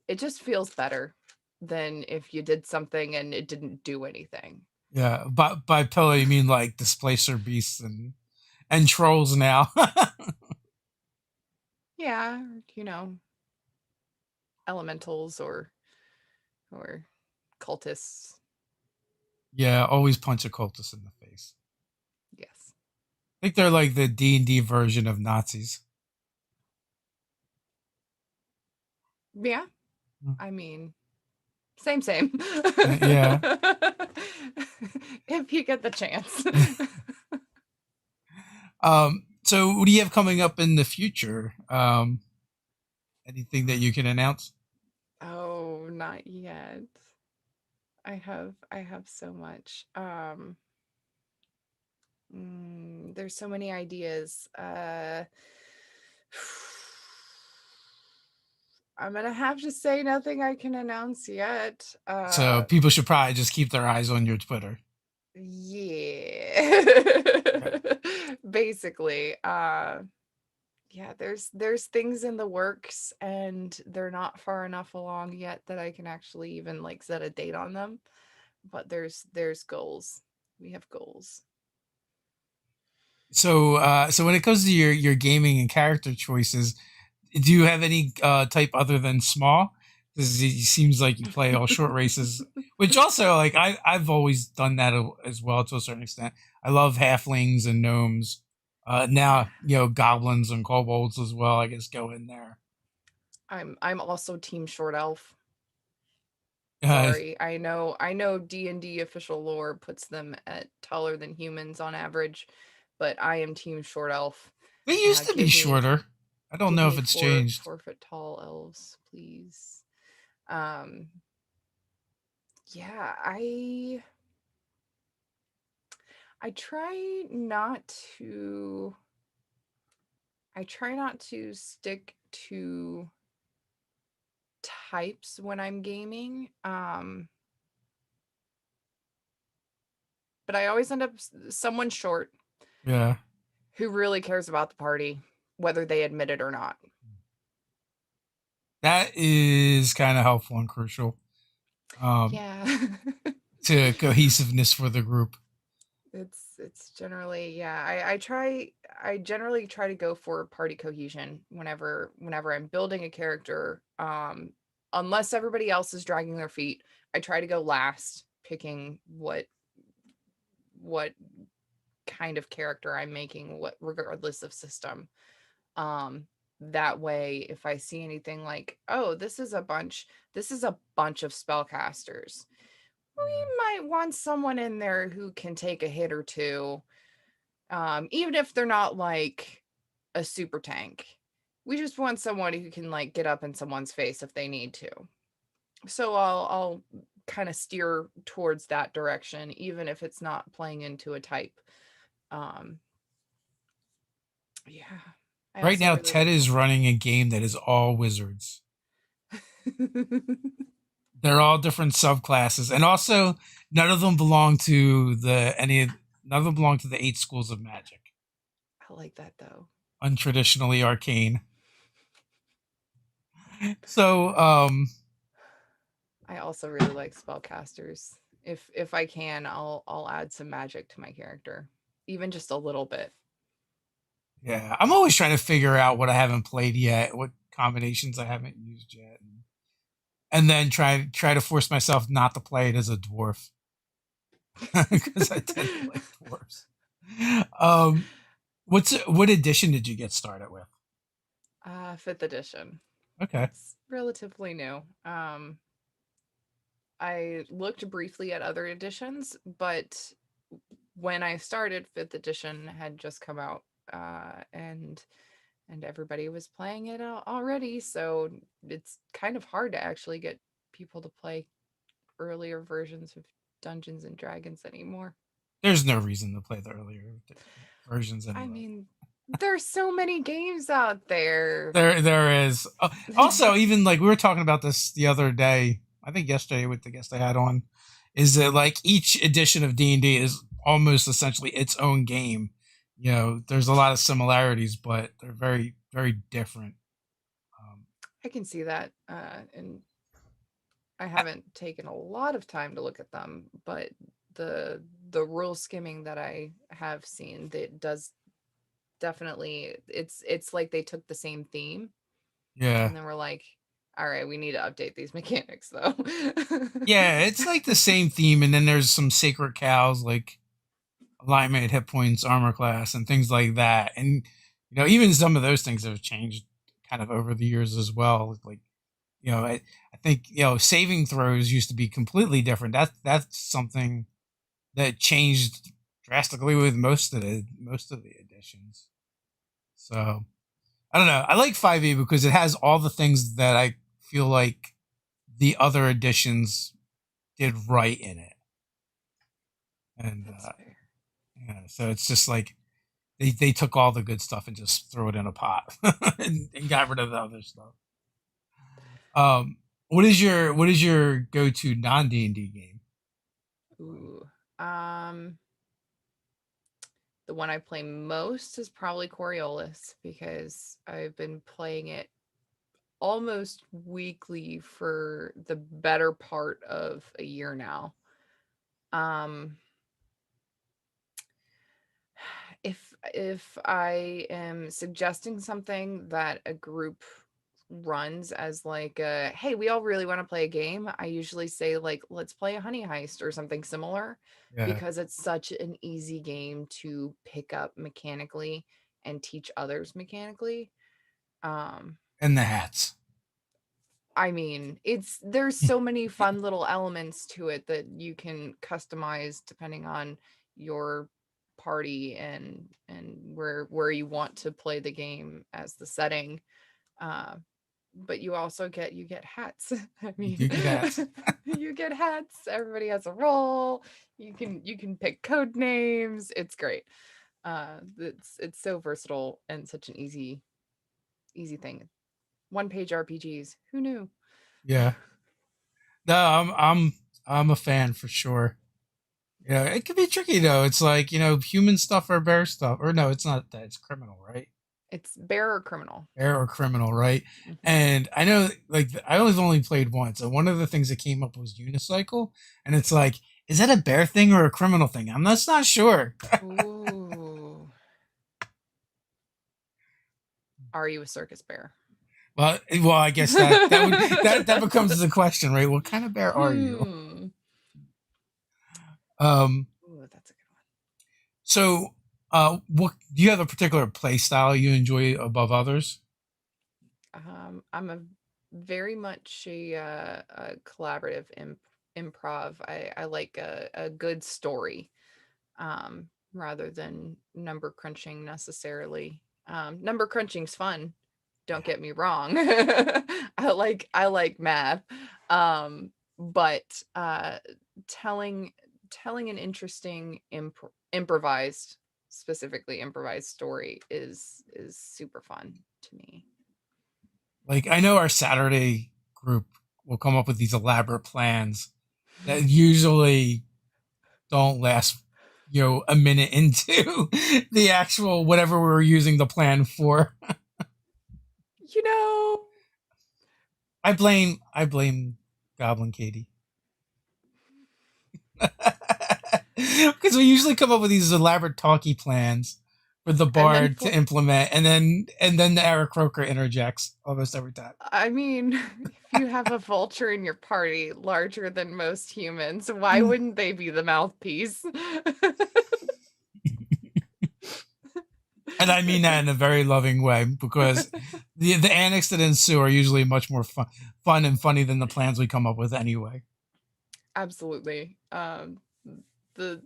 Speaker 2: it just feels better than if you did something and it didn't do anything.
Speaker 1: Yeah. By pillow you mean like displacer beasts and trolls now.
Speaker 2: Yeah, elementals or cultists.
Speaker 1: Yeah, always punch a cultist in the face.
Speaker 2: Yes.
Speaker 1: I think they're like the D&D version of Nazis.
Speaker 2: Yeah, I mean, same.
Speaker 1: Yeah.
Speaker 2: If you get the chance.
Speaker 1: So what do you have coming up in the future? Anything that you can announce?
Speaker 2: Oh, not yet. I have so much. There's so many ideas. I'm gonna have to say nothing I can announce yet.
Speaker 1: So people should probably just keep their eyes on your Twitter.
Speaker 2: Yeah.
Speaker 1: Yeah.
Speaker 2: Basically. Yeah, there's things in the works, and they're not far enough along yet that I can actually even like set a date on them. But there's goals. We have goals.
Speaker 1: So when it comes to your gaming and character choices, do you have any type other than small? Because it seems like you play all short races, which also like I've always done that as well to a certain extent. I love halflings and gnomes. Now goblins and kobolds as well. I guess go in there.
Speaker 2: I'm also team short elf.
Speaker 1: Uh,
Speaker 2: Sorry. I know D&D official lore puts them at taller than humans on average, but I am team short elf.
Speaker 1: they used to be
Speaker 2: Give me
Speaker 1: shorter. I don't
Speaker 2: give
Speaker 1: know
Speaker 2: me
Speaker 1: if it's
Speaker 2: four
Speaker 1: changed.
Speaker 2: 4 foot tall elves, please. Um yeah, I try not to I try not to stick to types when I'm gaming. But I always end up someone short
Speaker 1: Yeah,
Speaker 2: who really cares about the party, whether they admit it or not.
Speaker 1: that is kind of helpful and crucial um,
Speaker 2: Yeah.
Speaker 1: to cohesiveness for the group.
Speaker 2: it's it's generally, yeah. I generally try to go for party cohesion whenever I'm building a character. Unless everybody else is dragging their feet, I try to go last, picking what kind of character I'm making, what regardless of system. Um, that way, if I see anything like, oh, this is a bunch of spellcasters, we
Speaker 1: Yeah.
Speaker 2: might want someone in there who can take a hit or two, even if they're not like a super tank. We just want someone who can like get up in someone's face if they need to. So I'll kind of steer towards that direction, even if it's not playing into a type. Um, yeah. I
Speaker 1: Right
Speaker 2: also
Speaker 1: now,
Speaker 2: really
Speaker 1: Ted
Speaker 2: like
Speaker 1: is
Speaker 2: helping.
Speaker 1: running a game that is all wizards. They're all different subclasses, and also none of them belong to none of them belong to the 8 schools of magic.
Speaker 2: I like that though.
Speaker 1: Untraditionally arcane. So,
Speaker 2: I also really like spellcasters. If I can, I'll add some magic to my character, even just a little bit.
Speaker 1: yeah, I'm always trying to figure out what I haven't played yet, what combinations I haven't used yet, and then try to force myself not to play it as a dwarf because I tend to like dwarfs. Um, what edition did you get started with?
Speaker 2: Fifth edition.
Speaker 1: Okay,
Speaker 2: It's relatively new. I looked briefly at other editions, but when I started, fifth edition had just come out, and everybody was playing it already. So it's kind of hard to actually get people to play earlier versions of Dungeons and Dragons anymore.
Speaker 1: there's no reason to play the earlier versions
Speaker 2: I
Speaker 1: anyway.
Speaker 2: mean, there's so many games out there.
Speaker 1: There is also even like we were talking about this the other day. I think yesterday with the guest I had on, is that like each edition of D&D is almost essentially its own game. You know, there's a lot of similarities, but they're very very different. Um,
Speaker 2: I can see that, and I haven't taken a lot of time to look at them, but the rule skimming that I have seen, that does definitely, it's like they took the same theme
Speaker 1: yeah,
Speaker 2: and then we're like, all right, we need to update these mechanics though.
Speaker 1: yeah, it's like the same theme, and then there's some sacred cows like alignment, hit points, armor class, and things like that. And you know, even some of those things have changed kind of over the years as well. Like you know, I think you know saving throws used to be completely different. That's something that changed drastically with most of the editions. So I don't know. I like 5e because it has all the things that I feel like the other editions did right in it, and
Speaker 2: That's fair.
Speaker 1: yeah, so it's just like they took all the good stuff and just threw it in a pot and got rid of the other stuff. Um, what is your go to non D&D game?
Speaker 2: Ooh. Um, the one I play most is probably Coriolis because I've been playing it almost weekly for the better part of a year now. Um, if I am suggesting something that a group runs as like a, hey, we all really want to play a game, I usually say like, let's play a honey heist or something similar,
Speaker 1: Yeah,
Speaker 2: because it's such an easy game to pick up mechanically and teach others mechanically. Um,
Speaker 1: and the hats.
Speaker 2: I mean, there's so many fun little elements to it that you can customize depending on your party and where you want to play the game as the setting. Uh, but you get hats. I
Speaker 1: You
Speaker 2: mean,
Speaker 1: do get hats.
Speaker 2: you get hats. Everybody has a role. You can pick code names. It's great. It's so versatile and such an easy thing. One page RPGs. Who knew?
Speaker 1: Yeah, no, I'm a fan for sure. Yeah, it can be tricky though. It's like you know, human stuff or bear stuff, or no, it's not that. It's criminal, right?
Speaker 2: It's bear or criminal.
Speaker 1: Bear or criminal, right?
Speaker 2: Mhm.
Speaker 1: And I know, like, I only played once, and one of the things that came up was unicycle, and it's like Is that a bear thing or a criminal thing? I'm just not sure.
Speaker 2: Ooh. Are you a circus bear?
Speaker 1: Well, I guess that becomes the question, right? What kind of bear are you?
Speaker 2: Hmm.
Speaker 1: Um,
Speaker 2: Ooh, that's a good
Speaker 1: so, what do you have a particular play style you enjoy above others?
Speaker 2: one. I'm a very much a collaborative improv. I like a good story, rather than number crunching necessarily. Number crunching's fun. Don't get me wrong. I like math. But telling telling an interesting improvised, specifically improvised story is super fun to me.
Speaker 1: Like, I know our Saturday group will come up with these elaborate plans that usually don't last, a minute into the actual whatever we're using the plan for.
Speaker 2: You know,
Speaker 1: I blame Goblin Katie. Because we usually come up with these elaborate talky plans for the
Speaker 2: and then
Speaker 1: bard to implement, and then the Eric Croker interjects almost every time.
Speaker 2: I mean, if you have a vulture in your party larger than most humans, why wouldn't they be the mouthpiece?
Speaker 1: And I mean that in a very loving way, because the antics that ensue are usually much more fun and funny than the plans we come up with anyway.
Speaker 2: Absolutely. The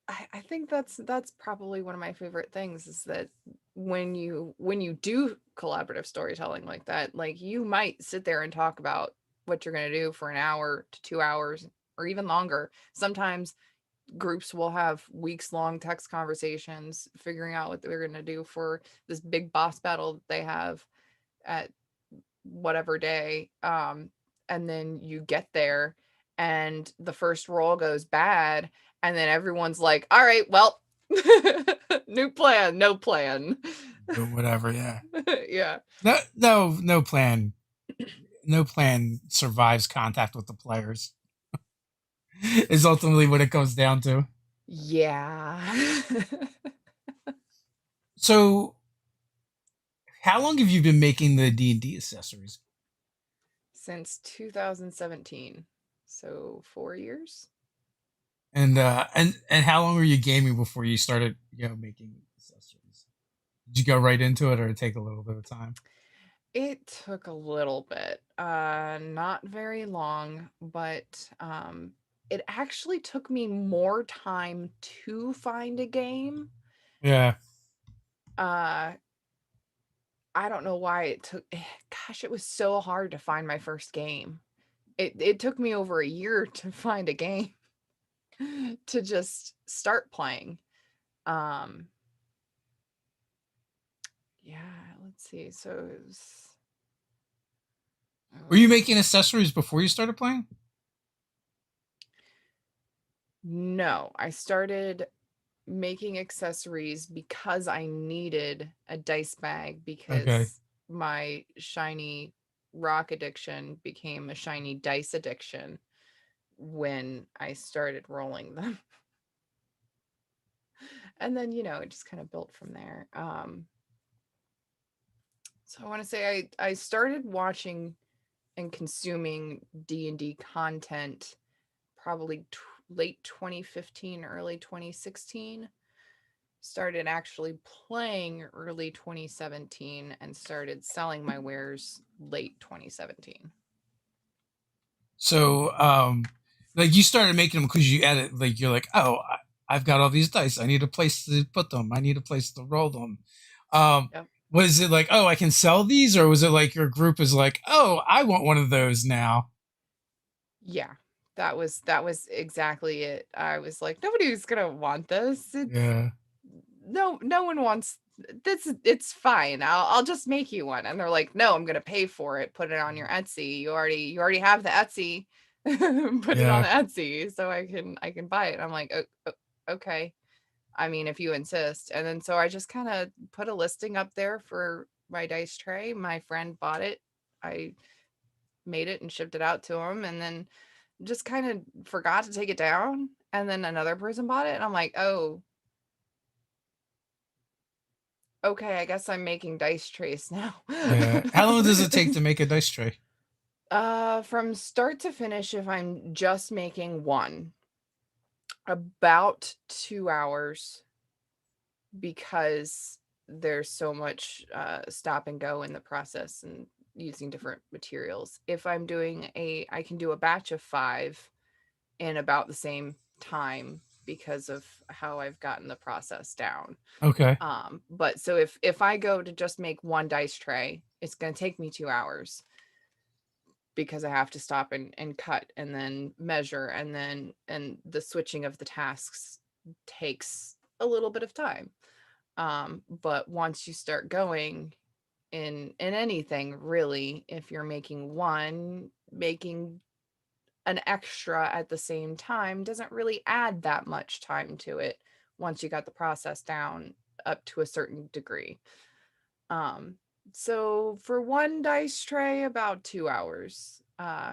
Speaker 2: I think that's probably one of my favorite things is that when you do collaborative storytelling like that, like you might sit there and talk about what you're going to do for an hour to 2 hours or even longer. Sometimes groups will have weeks long text conversations figuring out what they're going to do for this big boss battle that they have at whatever day. And then you get there and the first roll goes bad. And then everyone's like, all right, well, new plan, no plan.
Speaker 1: Whatever, yeah.
Speaker 2: Yeah,
Speaker 1: No plan. No plan survives contact with the players. Is ultimately what it comes down to.
Speaker 2: yeah.
Speaker 1: So, how long have you been making the D&D accessories?
Speaker 2: Since 2017, so 4 years.
Speaker 1: And how long were you gaming before you started, making accessories? Did you go right into it, or take a little bit of time?
Speaker 2: It took a little bit, not very long, but it actually took me more time to find a game.
Speaker 1: Yeah.
Speaker 2: Uh, I don't know why it took. Gosh, it was so hard to find my first game. It took me over a year to find a game to just start playing. Um, yeah, let's see. So it was.
Speaker 1: Were you
Speaker 2: Oh,
Speaker 1: making accessories before you started playing?
Speaker 2: no, I started making accessories because I needed a dice bag
Speaker 1: Okay.
Speaker 2: because my shiny rock addiction became a shiny dice addiction when I started rolling them. And then, it just kind of built from there. So I want to say I started watching and consuming D&D content probably late 2015, early 2016. Started actually playing early 2017 and started selling my wares late 2017.
Speaker 1: So, like, you started making them because you added, like, you're like, oh, I've got all these dice. I need a place to put them. I need a place to roll them. Um,
Speaker 2: Yep.
Speaker 1: was it like, oh, I can sell these, or was it like your group is like, oh, I want one of those now?
Speaker 2: Yeah. That was exactly it. I was like, nobody's gonna want this. It's
Speaker 1: Yeah.
Speaker 2: no one wants this. It's fine. I'll just make you one. And they're like, no, I'm gonna pay for it. Put it on your Etsy. You already have the Etsy. Put it on
Speaker 1: Yeah.
Speaker 2: the Etsy so I can buy it. And I'm like, okay. I mean, if you insist. And then so I just kind of put a listing up there for my dice tray. My friend bought it. I made it and shipped it out to him. And then just kind of forgot to take it down, and then another person bought it, and I'm like, oh, okay, I guess I'm making dice trays now.
Speaker 1: Yeah. How long does it take to make a dice tray?
Speaker 2: From start to finish, if I'm just making one, about 2 hours, because there's so much stop and go in the process and using different materials. If I'm doing I can do a batch of 5 in about the same time because of how I've gotten the process down.
Speaker 1: Okay.
Speaker 2: But so if I go to just make one dice tray, it's going to take me 2 hours because I have to stop and cut and then measure, and the switching of the tasks takes a little bit of time. But once you start going in anything, really, if you're making one, making an extra at the same time doesn't really add that much time to it once you got the process down up to a certain degree. Um, so for one dice tray, about 2 hours.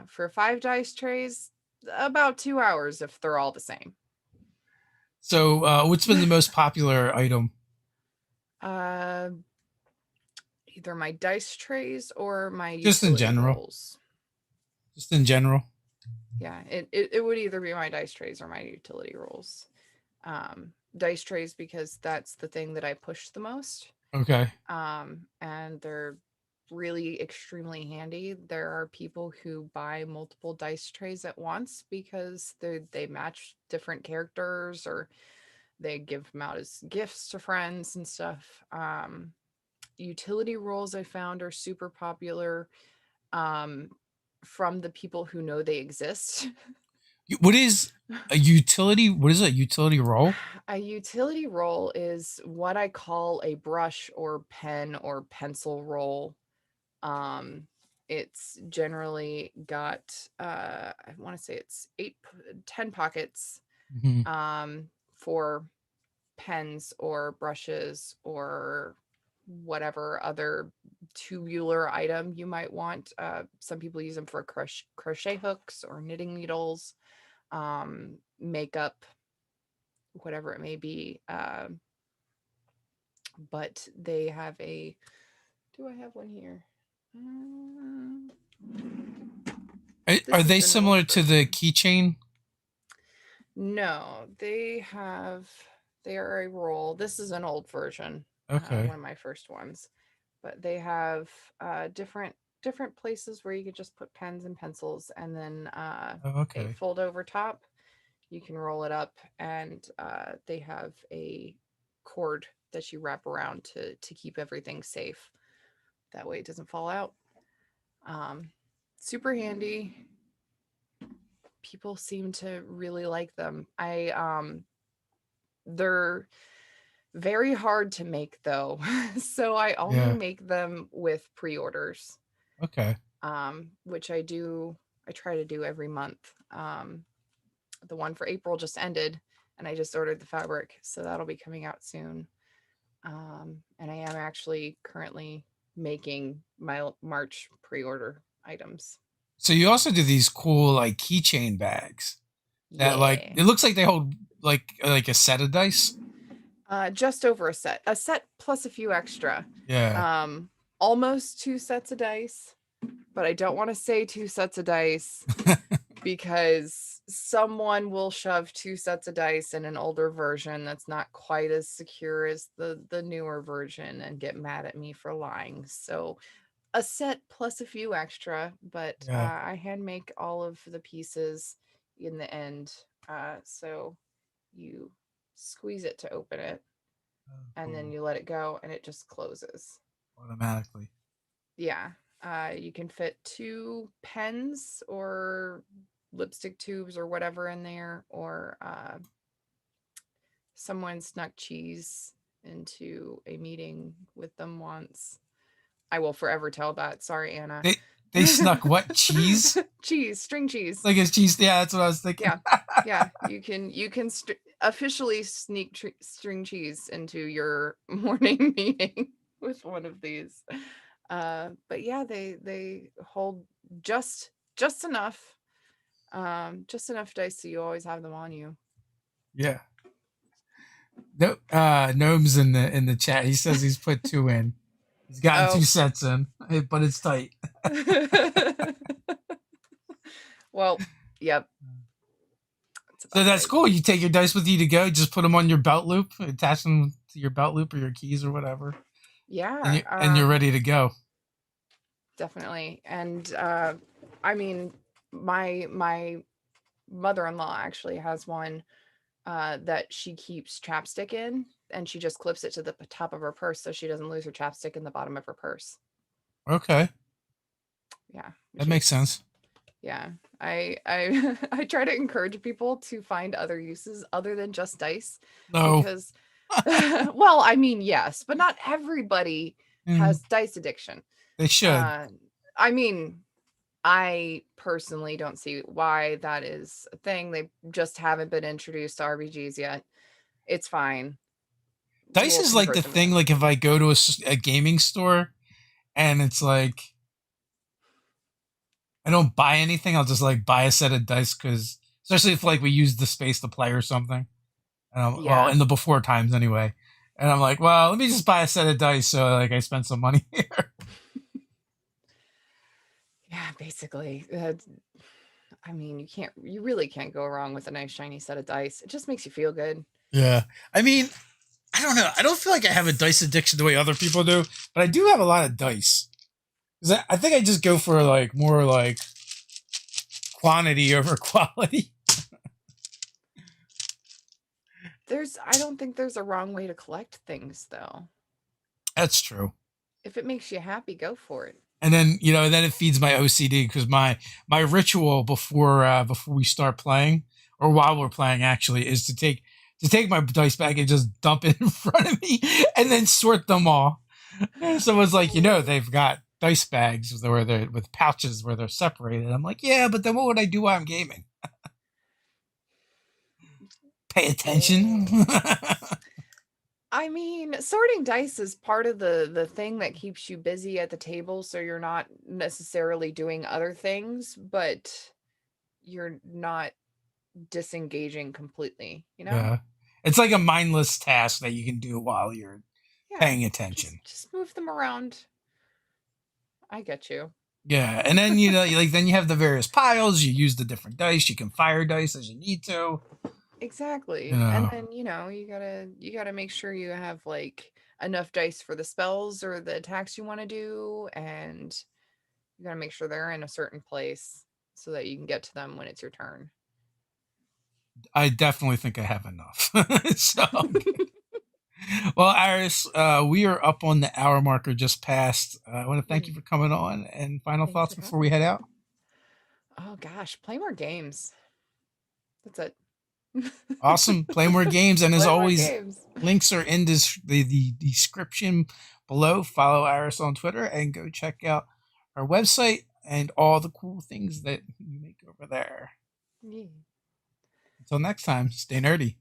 Speaker 2: For 5 dice trays, about 2 hours if they're all the same.
Speaker 1: So, what's been the most popular item?
Speaker 2: uh, Either my dice trays or my
Speaker 1: Just in
Speaker 2: utility
Speaker 1: general.
Speaker 2: rolls.
Speaker 1: Just in general.
Speaker 2: Yeah, it would either be my dice trays or my utility rolls. Dice trays because that's the thing that I push the most.
Speaker 1: Okay.
Speaker 2: And they're really extremely handy. There are people who buy multiple dice trays at once because they match different characters, or they give them out as gifts to friends and stuff. Utility rolls I found are super popular, um, from the people who know they exist.
Speaker 1: What is a utility? What is a utility roll?
Speaker 2: A utility roll is what I call a brush or pen or pencil roll. Um, it's generally got I want to say it's 10 pockets,
Speaker 1: Hmm.
Speaker 2: for pens or brushes or whatever other tubular item you might want. Some people use them for crochet hooks or knitting needles, makeup, whatever it may be. But they have a. Do I have one here? Um,
Speaker 1: Are
Speaker 2: this
Speaker 1: they
Speaker 2: is an old
Speaker 1: similar to the
Speaker 2: version.
Speaker 1: keychain?
Speaker 2: No, they are a roll. This is an old version,
Speaker 1: Okay.
Speaker 2: one of my first ones. But they have different places where you could just put pens and pencils, and then
Speaker 1: Oh,
Speaker 2: a
Speaker 1: okay.
Speaker 2: fold over top. You can roll it up, and they have a cord that you wrap around to keep everything safe. That way it doesn't fall out. Um, Super handy. People seem to really like them. They're very hard to make though. So I only
Speaker 1: Yeah.
Speaker 2: make them with pre-orders.
Speaker 1: Okay.
Speaker 2: Which I try to do every month. The one for April just ended, and I just ordered the fabric, so that'll be coming out soon. And I am actually currently making my March pre-order items.
Speaker 1: So you also do these cool like keychain bags that like
Speaker 2: Yeah.
Speaker 1: it looks like they hold like a set of dice.
Speaker 2: Just over a set plus a few extra.
Speaker 1: Yeah.
Speaker 2: Um, Almost 2 sets of dice, but I don't want to say 2 sets of dice because someone will shove 2 sets of dice in an older version that's not quite as secure as the newer version and get mad at me for lying. So a set plus a few extra, but
Speaker 1: Yeah.
Speaker 2: I hand make all of the pieces in the end. So you squeeze it to open it,
Speaker 1: Oh,
Speaker 2: and then
Speaker 1: cool.
Speaker 2: you let it go, and it just closes.
Speaker 1: Automatically.
Speaker 2: Yeah. You can fit 2 pens or lipstick tubes or whatever in there, or someone snuck cheese into a meeting with them once. I will forever tell that. Sorry, Anna.
Speaker 1: They they snuck what cheese?
Speaker 2: Cheese, string cheese.
Speaker 1: Like it's cheese. Yeah, that's what I was thinking.
Speaker 2: Yeah. Yeah, you can officially sneak string cheese into your morning meeting with one of these. But yeah, they hold just enough. Just enough dice so you always have them on you.
Speaker 1: Yeah. No, Gnome's in the chat. He says he's put 2 in. He's gotten 2
Speaker 2: Oh.
Speaker 1: sets in, but it's tight.
Speaker 2: Well, yep.
Speaker 1: So that's
Speaker 2: right.
Speaker 1: cool. You take your dice with you to go. Just put them on your belt loop, attach them to your belt loop or your keys or whatever.
Speaker 2: Yeah.
Speaker 1: And you're ready to go.
Speaker 2: Definitely. And I mean, my mother-in-law actually has one that she keeps chapstick in, and she just clips it to the top of her purse so she doesn't lose her chapstick in the bottom of her purse.
Speaker 1: Okay.
Speaker 2: Yeah.
Speaker 1: That makes sense.
Speaker 2: Yeah. I I try to encourage people to find other uses other than just dice.
Speaker 1: No.
Speaker 2: Because well, I mean, yes, but not everybody has dice addiction.
Speaker 1: They should.
Speaker 2: I mean, I personally don't see why that is a thing. They just haven't been introduced to RPGs yet. It's fine.
Speaker 1: Dice is like the thing, like if I go to a gaming store and it's like I don't buy anything, I'll just like buy a set of dice because especially if like we use the space to play or something. Well, in the before times anyway. And I'm like, well, let me just buy a set of dice so like I spend some money here.
Speaker 2: Yeah, basically. I mean, you really can't go wrong with a nice shiny set of dice. It just makes you feel good.
Speaker 1: Yeah. I mean, I don't know. I don't feel like I have a dice addiction the way other people do, but I do have a lot of dice. I think I just go for like more like quantity over quality.
Speaker 2: I don't think there's a wrong way to collect things though.
Speaker 1: That's true.
Speaker 2: If it makes you happy, go for it.
Speaker 1: And then, then it feeds my OCD because my ritual before we start playing or while we're playing actually is to take my dice bag and just dump it in front of me and then sort them all. So it's like, they've got dice bags where they're with pouches where they're separated. I'm like, yeah, but then what would I do while I'm gaming? Pay attention.
Speaker 2: I mean, sorting dice is part of the thing that keeps you busy at the table, so you're not necessarily doing other things, but you're not disengaging completely,
Speaker 1: Yeah. It's like a mindless task that you can do while you're paying attention.
Speaker 2: Just move them around. I get you.
Speaker 1: Yeah, and then then you have the various piles. You use the different dice. You can fire dice as you need to.
Speaker 2: Exactly. And then you gotta make sure you have like enough dice for the spells or the attacks you want to do, and you gotta make sure they're in a certain place so that you can get to them when it's your turn.
Speaker 1: I definitely think I have enough. So, well, Aras, we are up on the hour marker just passed. I want to thank you for coming on. And final thoughts before we head out.
Speaker 2: Oh gosh, play more games. That's it.
Speaker 1: Awesome. Play more games. And as always, links are in the description below. Follow Aras on Twitter and go check out our website and all the cool things that you make over there. Yeah. Until next time, stay nerdy.